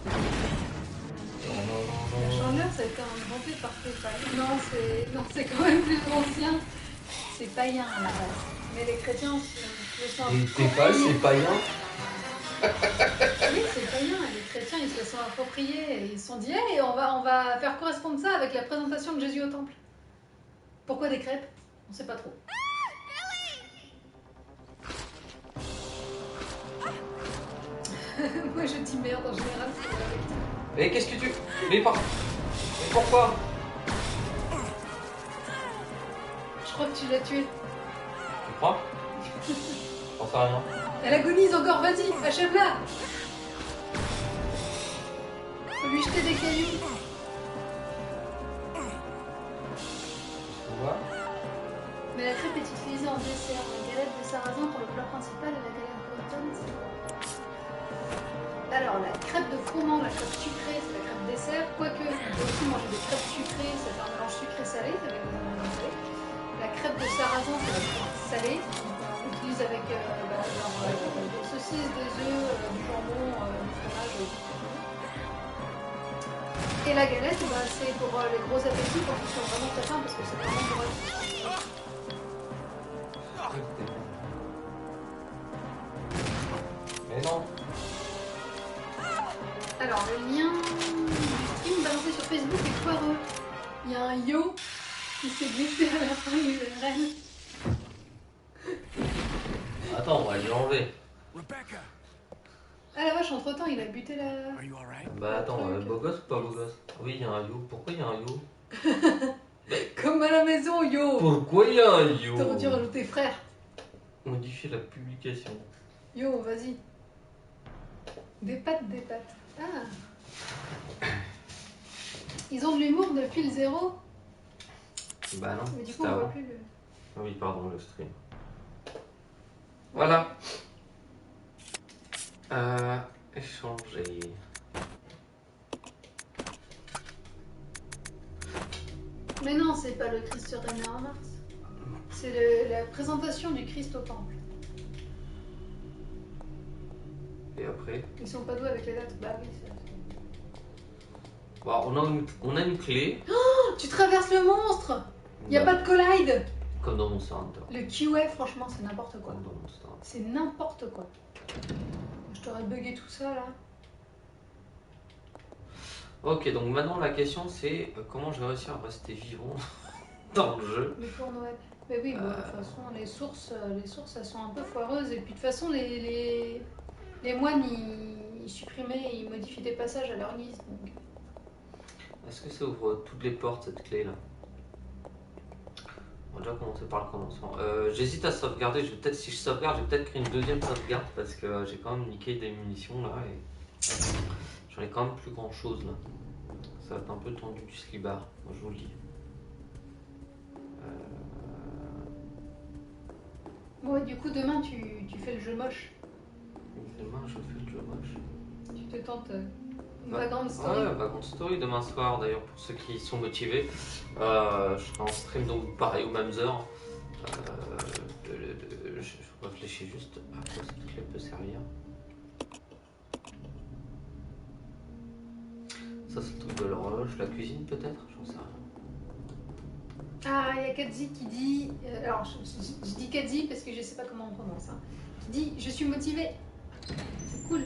La Chandeleur ça a été inventé par Stéphane. Non, c'est quand même plus ancien. C'est païen à la base. Mais les chrétiens le sont. Et t'es pas, c'est païen? Oui, c'est païen. Les chrétiens, ils se le sont appropriés et ils se sont dit hey, on va faire correspondre ça avec la présentation de Jésus au temple. Pourquoi des crêpes? On sait pas trop. Moi, je dis merde en général. Mais qu'est-ce que tu... Mais pourquoi? Je crois que tu l'as tué. Tu crois? J'en sais rien. Elle agonise encore, vas-y, achève-la. Faut lui jeter des cailloux. Tu vois? Mais la crêpe est utilisée en dessert. La galette de sarrasin pour le plat principal et la galette bretonne, c'est quoi? Alors, la crêpe de froment, la crêpe sucrée, c'est la crêpe dessert. Quoique, on peut aussi manger des crêpes sucrées, c'est un mélange sucré-salé, avec des ingrédients salés. La crêpe de sarrasin, c'est la crêpe salée. On utilise avec des saucisses, des œufs, du jambon, du fromage. Et la galette, c'est pour les gros appétits, quand ils sont vraiment très fins, parce que c'est vraiment pour eux. Mais non. Alors, le lien du stream balancé sur Facebook est foireux. Il y a un yo qui s'est glissé à la fin du URL. Attends, on va lui enlever. Ah la vache, entre temps, il a buté la. Bah attends, beau gosse ou pas beau gosse? Oui, il y a un yo. Pourquoi il y a un yo? Comme à la maison, yo. Pourquoi il y a un yo? T'aurais dû rajouter frère. Modifier la publication. Yo, vas-y. Des pâtes, des pâtes. Ah. Ils ont de l'humour depuis le zéro. Bah non, Mais du coup, c'était on voit avant. plus le. Ah oui, pardon, le stream. Voilà. Échanger. Mais non, c'est pas le Christ rené en Mars. C'est la présentation du Christ au temple. Et après Ils sont pas doués avec les dates. Bah oui, ça. bon, on a une clé. Oh, tu traverses le monstre. Y a pas de collide. Comme dans Monster Hunter. Le QA, franchement, c'est n'importe quoi. Comme dans Monster Hunter. C'est n'importe quoi. Je t'aurais bugué tout ça là. Ok, donc maintenant la question c'est comment je vais réussir à rester vivant dans le jeu. Le tour Noël. Mais oui, bon, de toute façon, les sources, elles sont un peu foireuses. Et puis de toute façon, les moines, ils supprimaient, ils modifiaient des passages à leur guise. Donc. Est-ce que ça ouvre toutes les portes cette clé là? On va déjà commencer par le commencement. J'hésite à sauvegarder. Si je sauvegarde, je vais peut-être créer une deuxième sauvegarde parce que j'ai quand même niqué des munitions là et j'en ai quand même plus grand chose là. Ça va être un peu tendu du slibard, moi je vous le dis. Bon, et du coup, demain, tu fais le jeu moche. Demain je fais le jeu moche. Tu te tentes Ouais. Vagrant Story. Ouais, Vagrant Story demain soir d'ailleurs pour ceux qui sont motivés. Je serai en stream donc pareil aux mêmes heures. Je réfléchis juste à quoi cette clé peut servir. Ça c'est le truc de l'horloge, la cuisine peut-être, j'en sais rien. Ah, il y a Kadzi qui dit. Alors, je dis Kadzi parce que je sais pas comment on prononce. Hein, qui dit je suis motivée. C'est cool.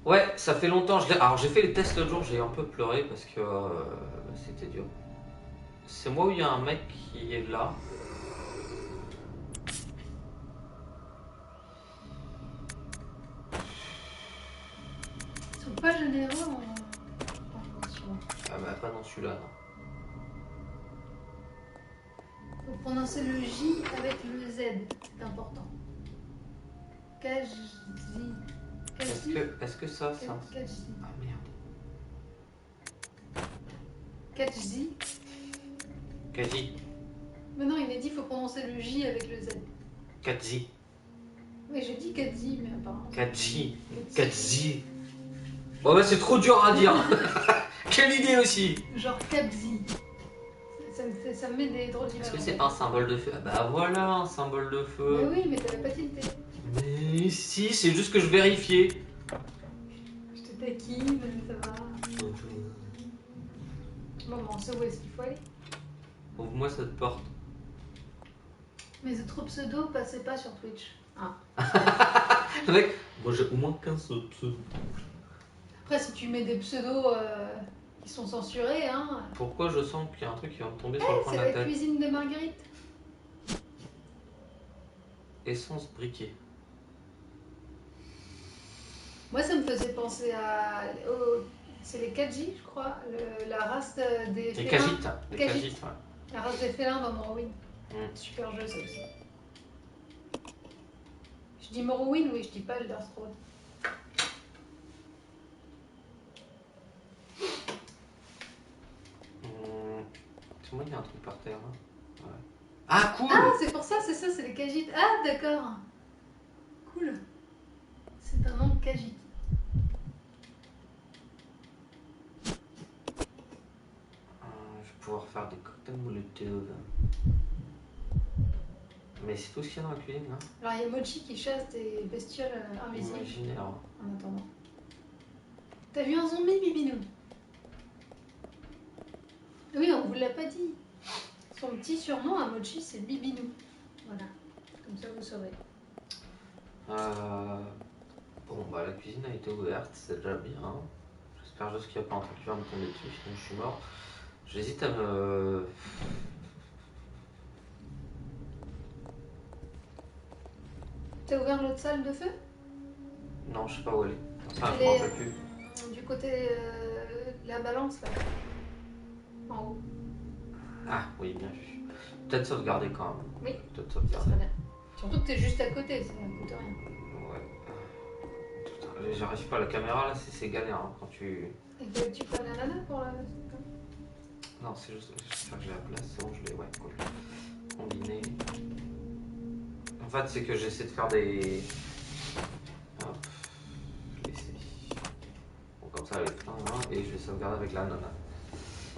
Ouais, ça fait longtemps. Alors j'ai fait les tests l'autre jour, j'ai un peu pleuré parce que c'était dur. C'est moi où il y a un mec qui est là. Ils sont pas généreux en mission. Ah bah pas dans celui-là. Non. Faut prononcer le J avec le Z, c'est important. Kadzi. Est-ce que ça, ça. Kadzi. Ah merde. Kadzi. Kazi. Mais non, il m'a dit qu'il faut prononcer le J avec le Z. Kazi. Oui, j'ai dit Kadzi, mais apparemment. Kazi. Kazi. Bon bah c'est trop dur à dire. Quelle idée aussi. Genre Kadzi. Ça me met des drôles d'images. Est-ce que c'est pas un symbole de feu? Ah bah voilà un symbole de Mais feu. oui, mais t'avais pas tilté. Mais si, c'est juste que je vérifiais. Je te taquine, ça va. Bon, on sait où est-ce qu'il faut aller. Ouvre-moi cette porte. Mes autres pseudos passaient pas sur Twitch. Ah. Le mec, moi j'ai au moins 15 pseudos. Après, si tu mets des pseudos qui sont censurés, hein. Pourquoi je sens qu'il y a un truc qui va me tomber sur le coin C'est de la la tête? cuisine de Marguerite. Essence briquet. Moi, ça me faisait penser à. C'est les Kadji, je crois. La race des Les félins. Kajites. Les Kajites. Kajites, ouais. La race des félins dans Morrowind. Mm. Super jeu, ça aussi. Je dis Morrowind, oui, je dis pas Elder Scrolls. C'est moi, il y a un truc par terre. Hein. Ouais. Ah, cool! Ah, c'est pour ça, c'est les Kajites. Ah, d'accord. Cool. C'est un nom de Kajite. Je vais pouvoir faire des cocktails Molotov. Mais c'est tout ce qu'il y a dans la cuisine, là. Alors, il y a Mochi qui chasse des bestioles invisibles. Imaginaire. En attendant. T'as vu un zombie, Bibinou? Oui, on vous l'a pas dit. Son petit surnom à Mochi, c'est Bibinou. Voilà. Comme ça, vous saurez. Bon, bah la cuisine a été ouverte, c'est déjà bien. J'espère juste qu'il n'y a pas un truc qui va me tomber dessus, sinon je suis mort. J'hésite à me... T'as ouvert l'autre salle de feu? Non, je sais pas où elle est. Enfin, je Elle m'en est rappelle plus. du côté de la balance, là. En haut. Ah, oui, bien vu. Peut-être sauvegarder quand même. Oui. Peut-être Ça sauvegarder. serait bien. Surtout que t'es juste à côté, ça ne coûte rien. Ouais. Putain, j'arrive pas à la caméra là, c'est galère hein, quand tu... Et tu peux aller à Nana pour la... Non, c'est juste. J'espère que j'ai la place. C'est bon, je l'ai. Ouais, cool. Combiner. En fait, c'est que j'essaie de faire des. Hop. Laisser. Bon, comme ça, elle est plein, hein, et je vais sauvegarder avec la nana.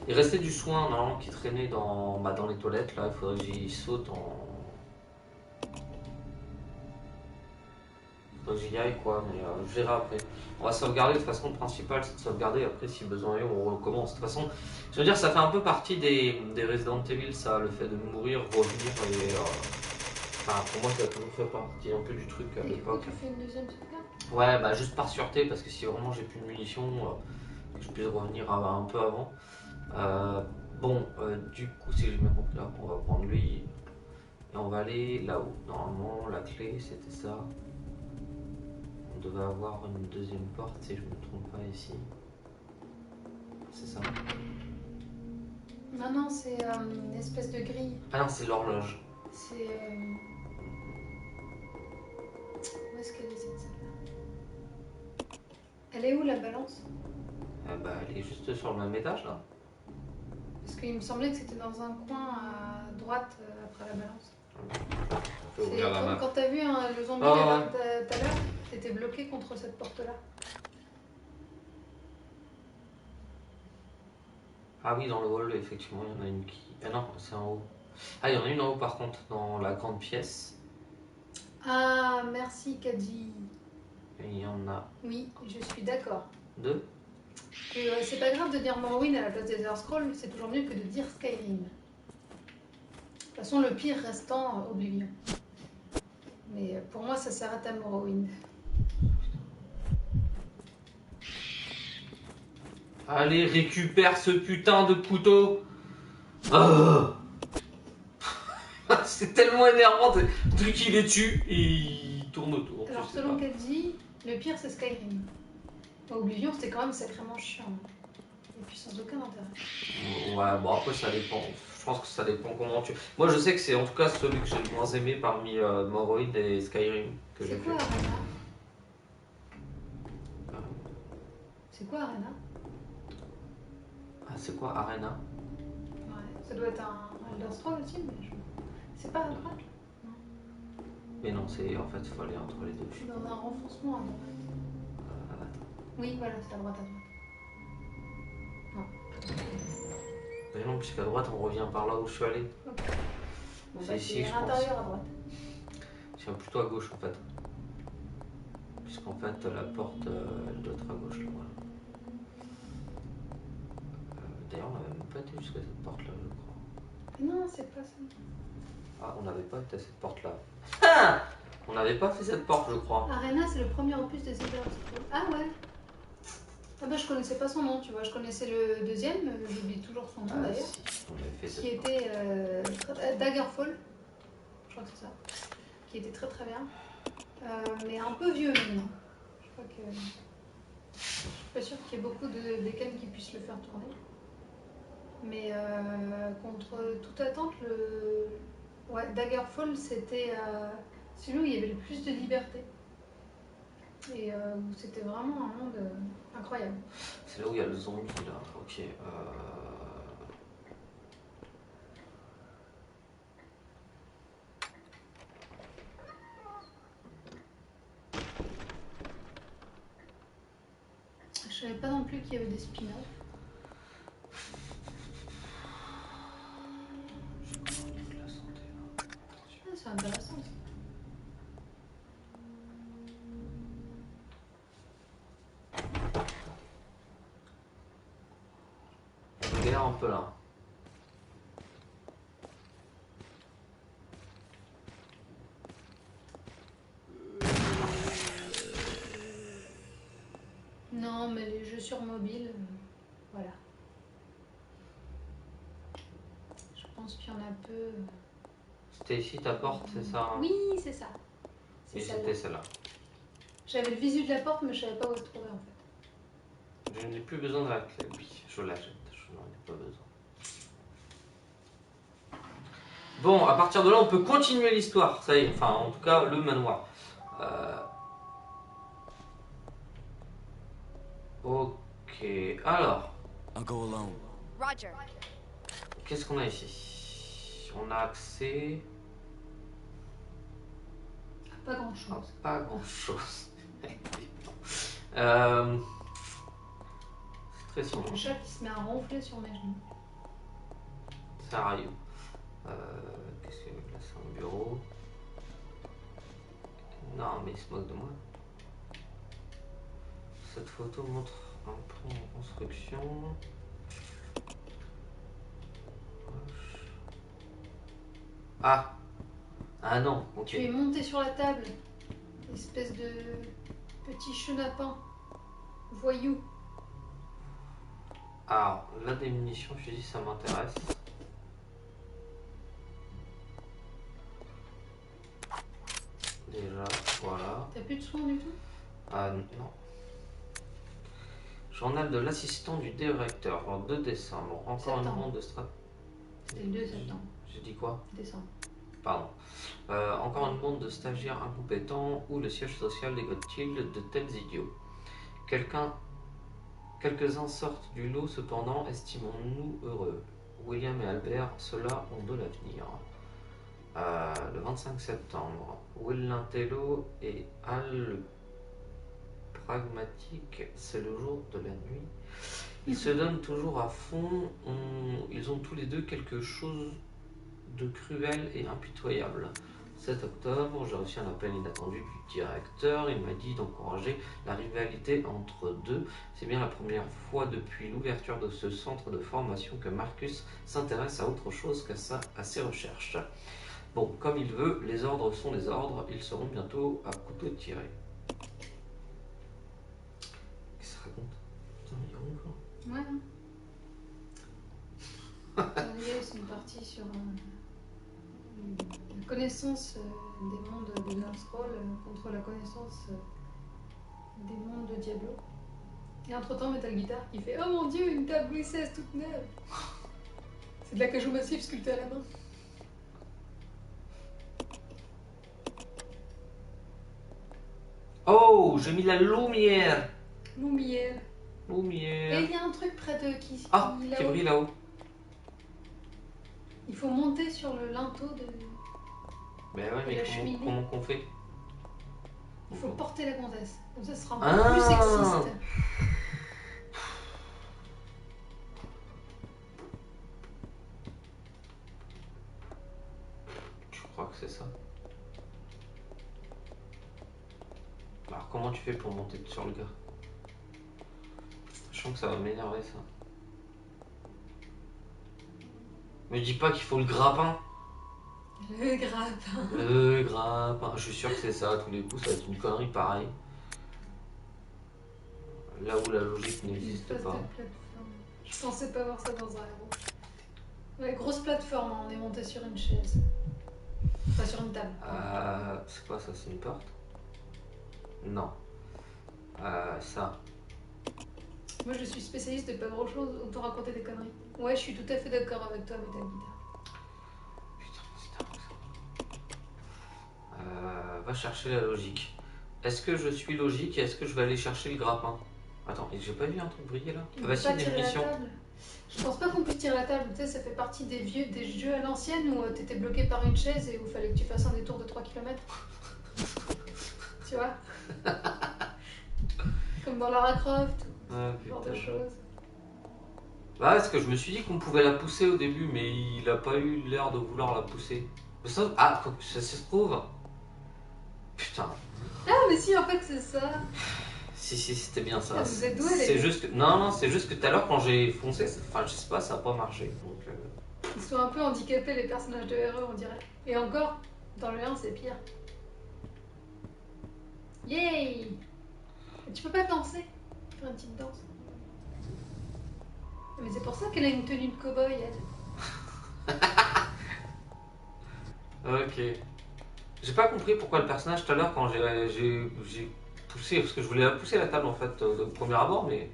Il restait du soin normalement qui traînait dans les toilettes. Là, il faudrait que j'y saute en. Faut que j'y aille quoi, mais je verrai après. On va sauvegarder, de toute façon le principal c'est de sauvegarder, après si besoin est on recommence. De toute façon, je veux dire ça fait un peu partie des Resident Evil ça, le fait de mourir, revenir et... Enfin pour moi ça a toujours fait partie un peu du truc à Et du coup, l'époque. tu fais une deuxième sauvegarde? Ouais bah juste par sûreté parce que si vraiment j'ai plus de munitions, que je puisse revenir un peu avant. Bon, du coup si j'ai bien compris là, on va prendre lui et on va aller là-haut. Normalement la clé c'était ça. On devait avoir une deuxième porte si je ne me trompe pas ici. C'est ça. Non, non, c'est une espèce de grille. Ah non, c'est l'horloge. C'est. Où est-ce qu'elle est cette salle-là? Elle est où la balance? Bah, elle est juste sur le même étage là. Parce qu'il me semblait que c'était dans un coin à droite après la balance. Faut ouvrir la map. Quand t'as vu le zombie Oh, tout ouais. à l'heure, t'étais bloqué contre cette porte-là. Ah oui, dans le hall, effectivement, il y en a une qui. Ah non, c'est en haut. Ah, il y en a une en haut par contre, dans la grande pièce. Ah, merci Kadji. Et il y en a Oui, je suis d'accord. deux. Que c'est pas grave de dire Morrowind à la place des Elder Scrolls, c'est toujours mieux que de dire Skyrim. De toute façon, le pire restant Oblivion. Mais pour moi, ça s'arrête à Morrowind. Allez, récupère ce putain de couteau. Oh c'est tellement énervant, le truc il les tue et il tourne autour. Alors, selon Kadji, le pire c'est Skyrim. Oblivion, c'était quand même sacrément chiant. Et puis sans aucun intérêt. Ouais, bon après ça dépend. Je pense que ça dépend comment tu. Moi je sais que c'est en tout cas celui que j'ai le moins aimé parmi Morrowind et Skyrim que j'ai C'est fait. quoi Arena? C'est quoi Arena? Ah, c'est quoi Arena? Ouais, ça doit être un Elder Scrolls aussi, mais c'est pas à droite. Mais non, c'est en fait il faut aller entre les deux. C'est dans un renfoncement à droite. Attends. Oui, voilà, c'est à droite à droite. Mais non, puisqu'à droite on revient par là où je suis allé. Ok. Bon, C'est ici, c'est je à pense. l'intérieur à droite. Je suis plutôt à gauche en fait. Puisqu'en fait la porte elle doit être à gauche là. Voilà. D'ailleurs on n'avait même pas été jusqu'à cette porte là je crois. Non, c'est pas ça. Ah on n'avait pas été à cette porte là. Ah on n'avait pas fait cette porte je crois. Arena, c'est le premier opus des Elder Scrolls. Ah ouais. Ah bah je connaissais pas son nom, tu vois. Je connaissais le deuxième, j'oublie toujours son nom d'ailleurs. Si, on avait fait Qui cette était Daggerfall. Je crois que c'est ça. Qui était très très bien. Mais un peu vieux maintenant. Je crois que. Je suis pas sûre qu'il y ait beaucoup de Decken qui puissent le faire tourner. Mais contre toute attente, ouais, Daggerfall, c'était celui où il y avait le plus de liberté. Et où c'était vraiment un monde incroyable. C'est là où il y a le zombie là. Ok. Je savais pas non plus qu'il y avait des spin-offs. La santé là. Ah, c'est intéressant ça. Je galère un peu là. Non, mais les jeux sur mobile, voilà. Je pense qu'il y en a peu. C'était ici ta porte, c'est ça hein? Oui, c'est ça. C'est Et celle-là. c'était celle-là. J'avais le visu de la porte, mais je savais pas où se trouver en fait. Je n'ai plus besoin de la clé. Oui, je la jette. Je n'en ai pas besoin. Bon, à partir de là, on peut continuer l'histoire. Ça y est, enfin, en tout cas, le manoir. Ok, alors. I'll go alone. Roger. qu'est-ce qu'on a ici? On a accès Pas grand-chose. pas grand-chose. C'est très sombre. Le chat qui se met à ronfler sur mes genoux. Ça arrive. Qu'est-ce que là, c'est un bureau. Non, mais il se moque de moi. Cette photo montre un pont en construction. Ah! Ah non, ok. Tu es monté sur la table. Espèce de petit chenapan. Voyou. Alors, la démunition, je te dis, ça m'intéresse. Déjà, voilà. T'as plus de soins du tout? Ah non. Journal de l'assistant du directeur, en 2 décembre. Encore une Septembre. bande de strat. C'était le 2 septembre. J'ai dit quoi? Décembre. Pardon. Encore une bande de stagiaires incompétents ou le siège social dégote-t-il de tels idiots? Quelques-uns sortent du lot, cependant, estimons-nous heureux. William et Albert, ceux-là ont de l'avenir. Le 25 septembre, Will l'intello et Al le pragmatique, c'est le jour de la nuit. Ils se donnent toujours à fond, ils ont tous les deux quelque chose de cruel et impitoyable. 7 octobre, j'ai reçu un appel inattendu du directeur. Il m'a dit d'encourager la rivalité entre deux. C'est bien la première fois depuis l'ouverture de ce centre de formation que Marcus s'intéresse à autre chose qu'à ses recherches. Bon, comme il veut, les ordres sont les ordres. Ils seront bientôt à couteau tiré. Qu'est-ce que ça raconte? Putain, il ronfle. Ouais. C'est une partie sur la connaissance des mondes de Elder Scrolls contre la connaissance des mondes de Diablo. Et entre-temps, Metal Guitar qui fait « Oh mon dieu, une table Louis XVI toute neuve !» C'est de l'acajou massif sculpté à la main. Oh, j'ai mis la lumière. Lumière. Et Lumière. il y a un truc près de qui Ah, qui là-haut. brille là-haut. Il faut monter sur le linteau de... Ben ouais, mais la cheminée. comment qu'on fait? Il faut porter la comtesse. Comme ça, ce sera Ah. plus sexiste. Je crois que c'est ça. Alors comment tu fais pour monter sur le gars? Je sens que ça va m'énerver ça. Me dis pas qu'il faut le grappin. Le grappin. Le grappin. Je suis sûr que c'est ça, à tous les coups ça va être une connerie pareille. Là où la logique n'existe Une espèce pas. de plateforme. Je pensais pas voir ça dans un héros. Ouais, grosse plateforme, hein, on est monté sur une chaise. Pas sur une table. C'est quoi ça? C'est une porte? Non. Ça. Moi je suis spécialiste de pas grand chose, autant raconter des conneries. Ouais, je suis tout à fait d'accord avec toi, Metal Guitar. Putain, c'est dingue ça. Va chercher la logique. Est-ce que je suis logique et est-ce que je vais aller chercher le grappin? Attends, et j'ai pas vu un truc briller là? On Ah peut bah si, pas des tirer la munitions. table. Je pense pas qu'on puisse tirer la table, tu sais, ça fait partie des jeux à l'ancienne où t'étais bloqué par une chaise et où il fallait que tu fasses un détour de 3 km. Tu vois? Comme dans Lara Croft, Ah, ce genre de putain. choses. Bah, parce que je me suis dit qu'on pouvait la pousser au début, mais il a pas eu l'air de vouloir la pousser. Mais ça, ça se trouve. Putain. Ah, mais si, en fait, c'est ça. Si, c'était bien ça. Ah, vous êtes doués, les C'est gars. juste que. Non, c'est juste que tout à l'heure, quand j'ai foncé, enfin, je sais pas, ça a pas marché. Donc, Ils sont un peu handicapés, les personnages de RE, on dirait. Et encore, dans le 1, c'est pire. Yay! Et tu peux pas danser? Faire une petite danse. Mais c'est pour ça qu'elle a une tenue de cow-boy, elle. Ok. J'ai pas compris pourquoi le personnage tout à l'heure, quand j'ai poussé, parce que je voulais la pousser la table en fait, de premier abord, mais.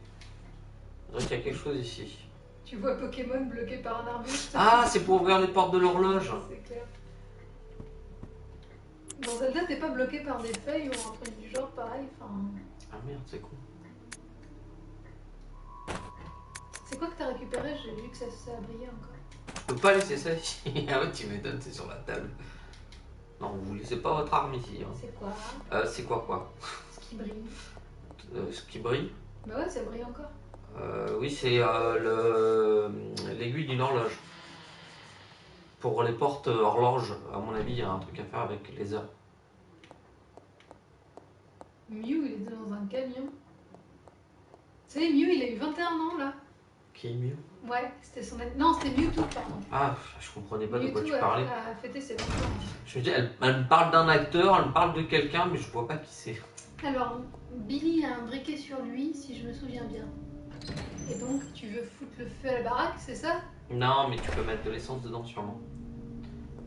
Je dirais qu'il y a quelque chose ici. Tu vois Pokémon bloqué par un arbuste. Ah, c'est pour ouvrir les portes de l'horloge. C'est clair. Dans Zelda, t'es pas bloqué par des feuilles ou un truc du genre pareil. Enfin, Ah merde, c'est con. c'est quoi que t'as récupéré? J'ai vu que ça a brillé encore. peux pas laisser ça ici. Ah ouais, tu m'étonnes, c'est sur la table. Non, vous laissez pas votre arme ici. Hein. C'est quoi? C'est quoi? Ce qui brille. Ce qui brille? Bah ouais, ça brille encore. Oui, c'est l'aiguille d'une horloge. Pour les portes horloges, à mon avis, il y a un truc à faire avec les heures. Mew, il était dans un camion. Vous savez, Mew, il a eu 21 ans là. Qui est mieux? Ouais, c'était son. Non, c'était Mewtwo, pardon. Ah, je comprenais pas de quoi tu Mewtwo parlais. a fêté ses 20 ans. Je me dis, elle me parle d'un acteur, elle me parle de quelqu'un, mais je vois pas qui c'est. Alors, Billy a un briquet sur lui, si je me souviens bien. Et donc, tu veux foutre le feu à la baraque, c'est ça? Non, mais tu peux mettre de l'essence dedans, sûrement.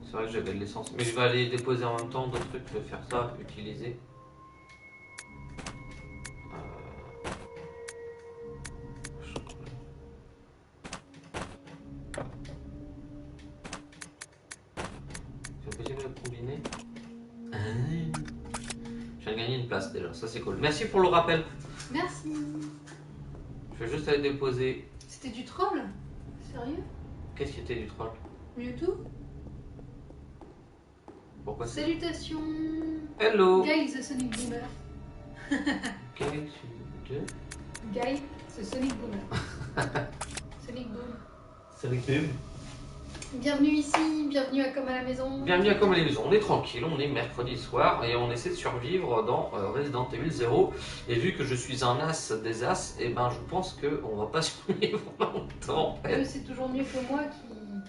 C'est vrai que j'avais de l'essence. Mais je vais aller déposer en même temps d'autres trucs, je vais faire ça, utiliser. C'est possible de combiner. Je viens de gagner une place déjà, ça c'est cool. Merci pour le rappel. Merci. Je vais juste aller déposer. C'était du troll? Sérieux? Qu'est-ce qui était du troll? Mewtwo? Pourquoi c'est? Salutations. Hello. Guy the Sonic Boomer. Guy the Sonic Boomer. Sonic Boom. Sonic Boom. Bienvenue ici, bienvenue à Comme à la maison. Bienvenue à Comme à la maison, on est tranquille, on est mercredi soir et on essaie de survivre dans Resident Evil 0. Et vu que je suis un as des as, et ben je pense qu'on va pas survivre longtemps. C'est toujours mieux que moi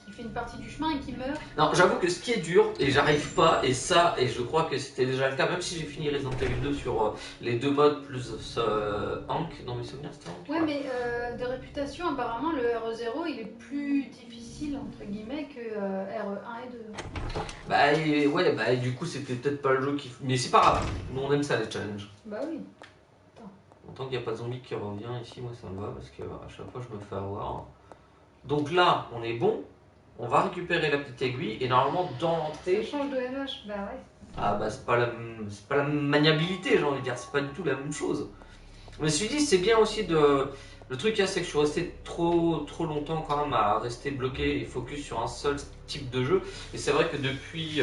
qui fait une partie du chemin et qui meurt. Non, j'avoue que ce qui est dur, et j'arrive pas, et je crois que c'était déjà le cas, même si j'ai fini Resident Evil 2 sur les deux modes plus Hank, dans mes souvenirs c'était Hank. Ouais, mais de réputation, apparemment, le RE0 il est plus difficile, entre guillemets, que RE1 et 2. Bah, et du coup, c'était peut-être pas le jeu qui. Mais c'est pas grave, nous on aime ça les challenges. Bah oui. En tant qu'il n'y a pas de zombie qui revient ici, moi ça me va parce que à chaque fois je me fais avoir. Donc là, on est bon. On va récupérer la petite aiguille et normalement dans Ça l'entrée. change de MH, bah ouais. Ah bah c'est pas la même maniabilité, j'ai envie de dire, c'est pas du tout la même chose. Je me suis dit, c'est bien aussi de. Le truc c'est que je suis resté trop longtemps quand même à rester bloqué et focus sur un seul type de jeu. Et c'est vrai que depuis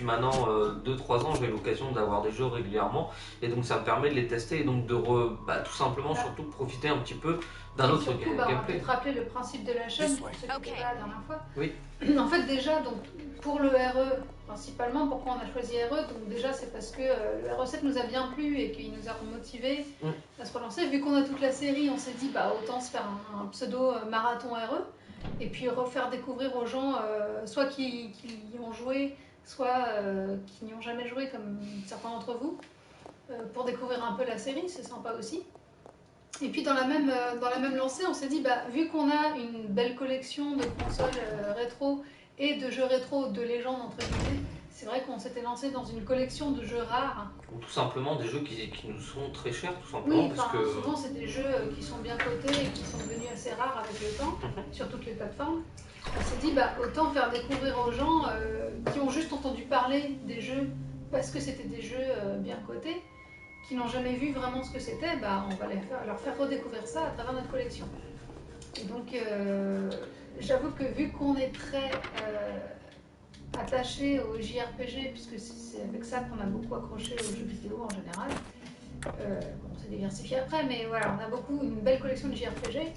maintenant 2-3 ans, j'ai l'occasion d'avoir des jeux régulièrement. Et donc ça me permet de les tester et donc de tout simplement surtout profiter un petit peu d'un autre surtout, on va gameplay. peut-être rappeler le principe de la chaîne pour ceux qui étaient là la dernière fois. Oui. En fait, déjà, donc, pour le RE, principalement, pourquoi on a choisi RE? Donc déjà, c'est parce que le RE7 nous a bien plu et qu'il nous a motivés à se relancer. Vu qu'on a toute la série, on s'est dit, bah autant se faire un pseudo marathon RE et puis refaire découvrir aux gens, soit qui y ont joué, soit qui n'y ont jamais joué, comme certains d'entre vous, pour découvrir un peu la série, c'est sympa aussi. Et puis dans la même lancée, on s'est dit, bah, vu qu'on a une belle collection de consoles rétro et de jeux rétro de légende, entre guillemets, c'est vrai qu'on s'était lancé dans une collection de jeux rares. Ou tout simplement des jeux qui nous sont très chers, tout simplement. Oui, parce que... souvent c'est des jeux qui sont bien cotés et qui sont devenus assez rares avec le temps, sur toutes les plateformes. On s'est dit, bah, autant faire découvrir aux gens qui ont juste entendu parler des jeux parce que c'était des jeux bien cotés, qui n'ont jamais vu vraiment ce que c'était, bah, on va leur faire redécouvrir ça à travers notre collection. Et donc, j'avoue que vu qu'on est très attaché au JRPG, puisque c'est avec ça qu'on a beaucoup accroché aux jeux vidéo en général, on s'est diversifié après, mais voilà, on a une belle collection de JRPG.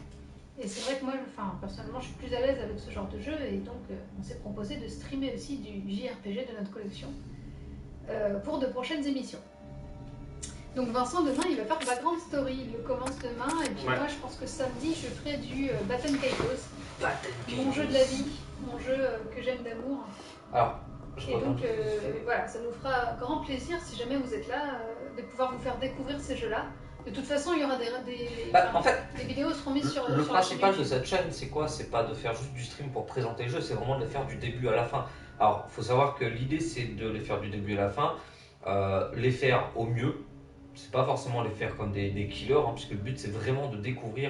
Et c'est vrai que moi, personnellement, je suis plus à l'aise avec ce genre de jeu, et donc on s'est proposé de streamer aussi du JRPG de notre collection pour de prochaines émissions. Donc Vincent, demain, il va faire Background Story. Il le commence demain. Et puis moi, je pense que samedi, je ferai du Batten Kaitos. Mon jeu de la vie, mon jeu que j'aime d'amour. Alors, et donc, voilà, ça nous fera grand plaisir, si jamais vous êtes là, de pouvoir vous faire découvrir ces jeux-là. De toute façon, il y aura des vidéos seront mises sur le sur principal de cette chaîne, c'est quoi? C'est pas de faire juste du stream pour présenter le jeu, c'est vraiment de les faire du début à la fin. Alors, il faut savoir que l'idée, c'est de les faire du début à la fin, les faire au mieux. C'est pas forcément les faire comme des killers, puisque le but c'est vraiment de découvrir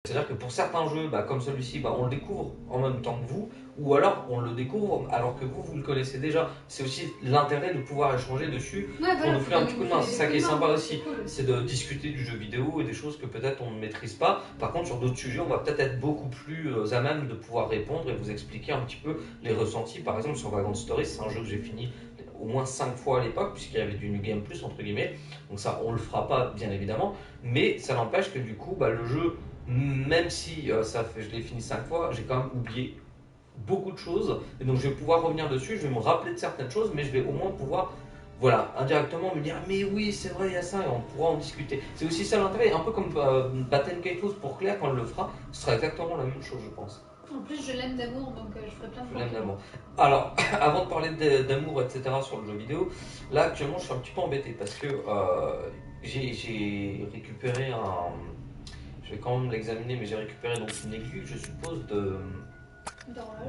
C'est-à-dire que pour certains jeux, comme celui-ci, on le découvre en même temps que vous, ou alors on le découvre alors que vous le connaissez déjà. C'est aussi l'intérêt de pouvoir échanger dessus pour nous filer un petit coup de main. C'est ça qui est sympa aussi, c'est de discuter du jeu vidéo et des choses que peut-être on ne maîtrise pas. Par contre, sur d'autres sujets, on va peut-être être beaucoup plus à même de pouvoir répondre et vous expliquer un petit peu les ressentis. Par exemple, sur Vagrant Story, c'est un jeu que j'ai fini au moins 5 fois à l'époque, puisqu'il y avait du New Game Plus, entre guillemets. Donc ça, on le fera pas, bien évidemment. Mais ça n'empêche que du coup, le jeu, même si je l'ai fini 5 fois, j'ai quand même oublié beaucoup de choses. Et donc je vais pouvoir revenir dessus, je vais me rappeler de certaines choses, mais je vais au moins pouvoir, voilà, indirectement me dire mais oui, c'est vrai, il y a ça, et on pourra en discuter. C'est aussi ça l'intérêt, un peu comme Batten Kaitos pour Claire, quand elle le fera, ce sera exactement la même chose, je pense. En plus, je l'aime d'amour, donc je ferai plein de Je l'aime d'amour. Alors, avant de parler d'amour, etc., sur le jeu vidéo, là actuellement je suis un petit peu embêté parce que j'ai récupéré un. Je vais quand même l'examiner, mais j'ai récupéré donc une aiguille, je suppose,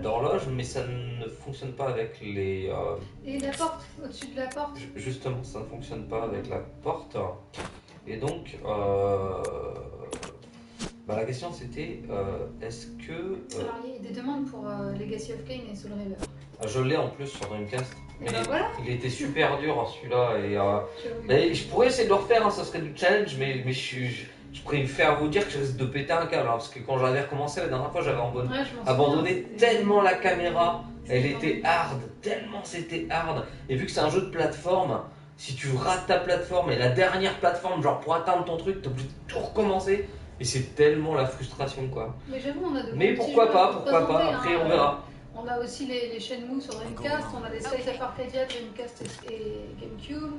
d'horloge, mais ça ne fonctionne pas avec les. Et la porte, au-dessus de la porte. Justement, ça ne fonctionne pas avec la porte. Et donc, la question c'était, est-ce que. Alors, il y a des demandes pour Legacy of Kain et Soul River. Je l'ai en plus sur Dreamcast. Et voilà. Il était super dur celui-là. Et je pourrais essayer de le refaire, ça serait du challenge, mais je préfère vous dire que je risque de péter un câble. Parce que quand j'avais recommencé la dernière fois, j'avais abandonné tellement la caméra. Elle était hard, tellement c'était hard. Et vu que c'est un jeu de plateforme, si tu rates ta plateforme et la dernière plateforme, genre pour atteindre ton truc, t'es obligé de tout recommencer. Et c'est tellement la frustration quoi. Mais j'avoue, on a de Mais pourquoi pas, après on verra. On a aussi les Shenmue sur Dreamcast, on a les Skies of Arcadia, Dreamcast et GameCube.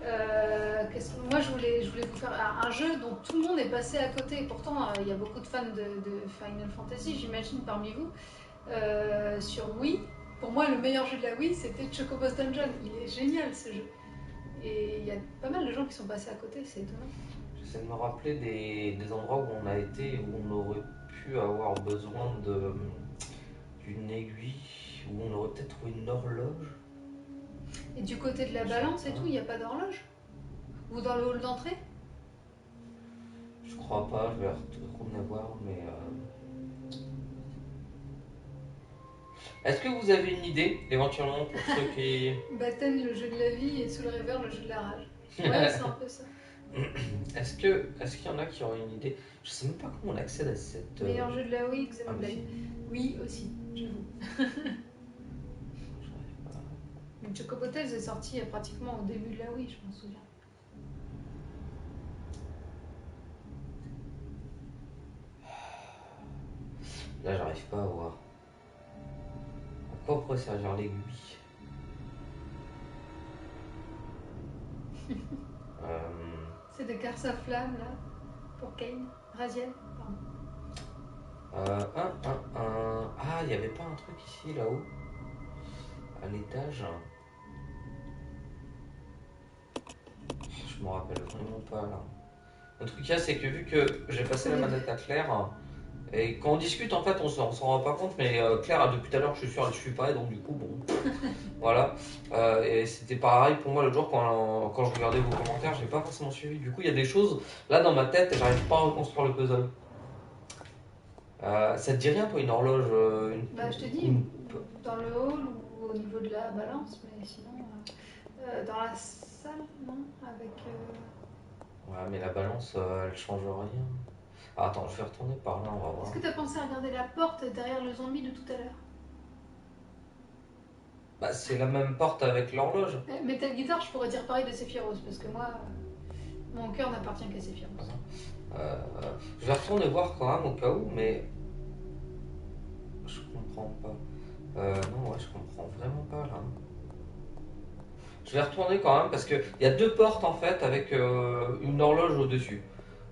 Moi, je voulais vous faire un jeu dont tout le monde est passé à côté. Pourtant, il y a beaucoup de fans de Final Fantasy, j'imagine, parmi vous. Sur Wii, pour moi, le meilleur jeu de la Wii, c'était Chocobo's Dungeon. Il est génial, ce jeu. Et il y a pas mal de gens qui sont passés à côté, c'est étonnant. J'essaie de me rappeler des endroits où on a été, où on aurait pu avoir besoin d'une aiguille, où on aurait peut-être trouvé une horloge. Et du côté de la balance et tout, il n'y a pas d'horloge? Ou dans le hall d'entrée? Je crois pas, je vais retourner voir, mais. Est-ce que vous avez une idée, éventuellement, pour ceux qui. Batten, le jeu de la vie, et Soul River, le jeu de la rage. Ouais, c'est un peu ça. Est-ce qu'il y en a qui auraient une idée? Je sais même pas comment on accède à cette. Meilleur jeu de la Wii, Xenoblade. Oui, aussi, j'avoue. Chocobo Tales est sorti pratiquement au début de la Wii, je m'en souviens. Là, j'arrive pas à voir. À quoi pourrait servir l'aiguille? C'est des cartes à flamme, là, pour Kain. Raziel, pardon. Ah, il n'y avait pas un truc ici, là-haut? À l'étage? Je me rappelle vraiment pas, là. Le truc qu'il y a, c'est que vu que j'ai passé la manette à Claire, et quand on discute, en fait, on s'en rend pas compte, mais Claire, depuis tout à l'heure, je suis sûr, elle ne suit pas, et donc du coup, bon, voilà. Et c'était pareil pour moi l'autre jour, quand je regardais vos commentaires, j'ai pas forcément suivi. Du coup, il y a des choses, là, dans ma tête, j'arrive pas à reconstruire le puzzle. Ça te dit rien, toi, une horloge je te dis, dans le hall ou au niveau de la balance, mais sinon, dans la salle, non? Avec... Ouais, mais la balance, elle change rien. Ah, attends, je vais retourner par là, on va voir. Est-ce que tu as pensé à regarder la porte derrière le zombie de tout à l'heure? C'est la même porte avec l'horloge. Metal Guitar, je pourrais dire pareil de Sephiroth, parce que moi, mon cœur n'appartient qu'à Sephiroth. Je vais retourner voir quand même au cas où, mais je comprends pas. Non, ouais, je comprends vraiment pas là. Je vais retourner quand même parce qu'il y a deux portes en fait avec une horloge au-dessus.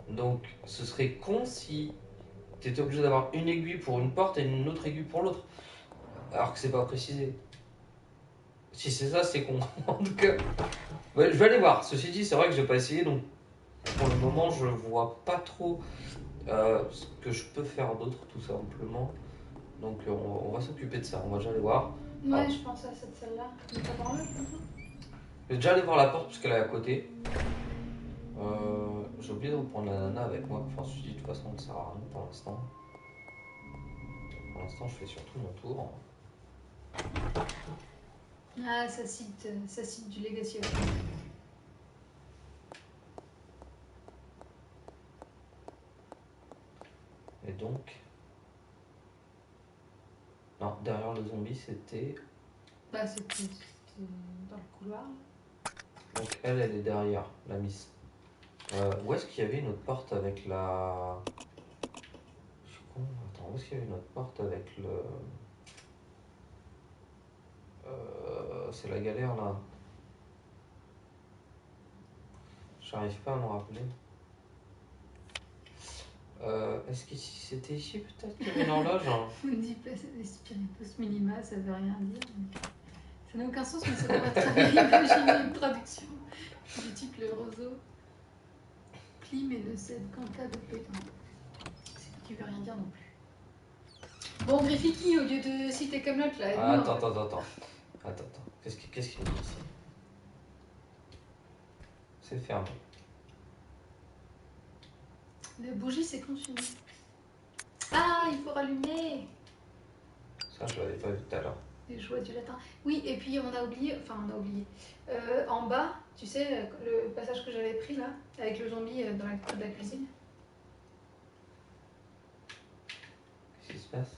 Donc ce serait con si tu étais obligé d'avoir une aiguille pour une porte et une autre aiguille pour l'autre. Alors que c'est pas précisé. Si c'est ça, c'est con. En tout cas, ouais, je vais aller voir. Ceci dit, c'est vrai que j'ai pas essayé, donc pour le moment, je vois pas trop ce que je peux faire d'autre, tout simplement. Donc on va s'occuper de ça. On va déjà aller voir. Ouais, je pense à cette salle-là. Mais pas par là, je vais déjà aller voir la porte puisqu'elle est à côté. Je j'ai oublié de reprendre la nana avec moi. Enfin, je me suis dit, de toute façon, ça sert à rien pour l'instant. Pour l'instant, je fais surtout mon tour. Ah, ça cite du Legacy. Et donc... Non, derrière le zombie, c'était... Bah, c'était dans le couloir. Donc elle est derrière, la miss. Où est-ce qu'il y avait une autre porte avec la... Je suis con, attends, où est-ce qu'il y avait une autre porte avec le... c'est la galère là. J'arrive pas à me rappeler. Est-ce que c'était ici peut-être qu'il y avait une horloge hein. On me dit pas des Spiritus Minima, ça veut rien dire. Ça n'a aucun sens, mais ça devrait travailler. Imaginer une traduction du type le roseau. Clim et le cède quanta de pétant. C'est qui veut rien dire non plus. Bon, Griffiki, au lieu de citer comme l'autre là. Ah, attends. Qu'est-ce qu'il me dit ici? C'est fermé. La bougie s'est consumée. Ah, il faut rallumer. Ça, je l'avais pas vu tout à l'heure. Les joies du latin. Oui, et puis on a oublié. En bas, tu sais, le passage que j'avais pris là, avec le zombie dans la cuisine. Qu'est-ce qui se passe?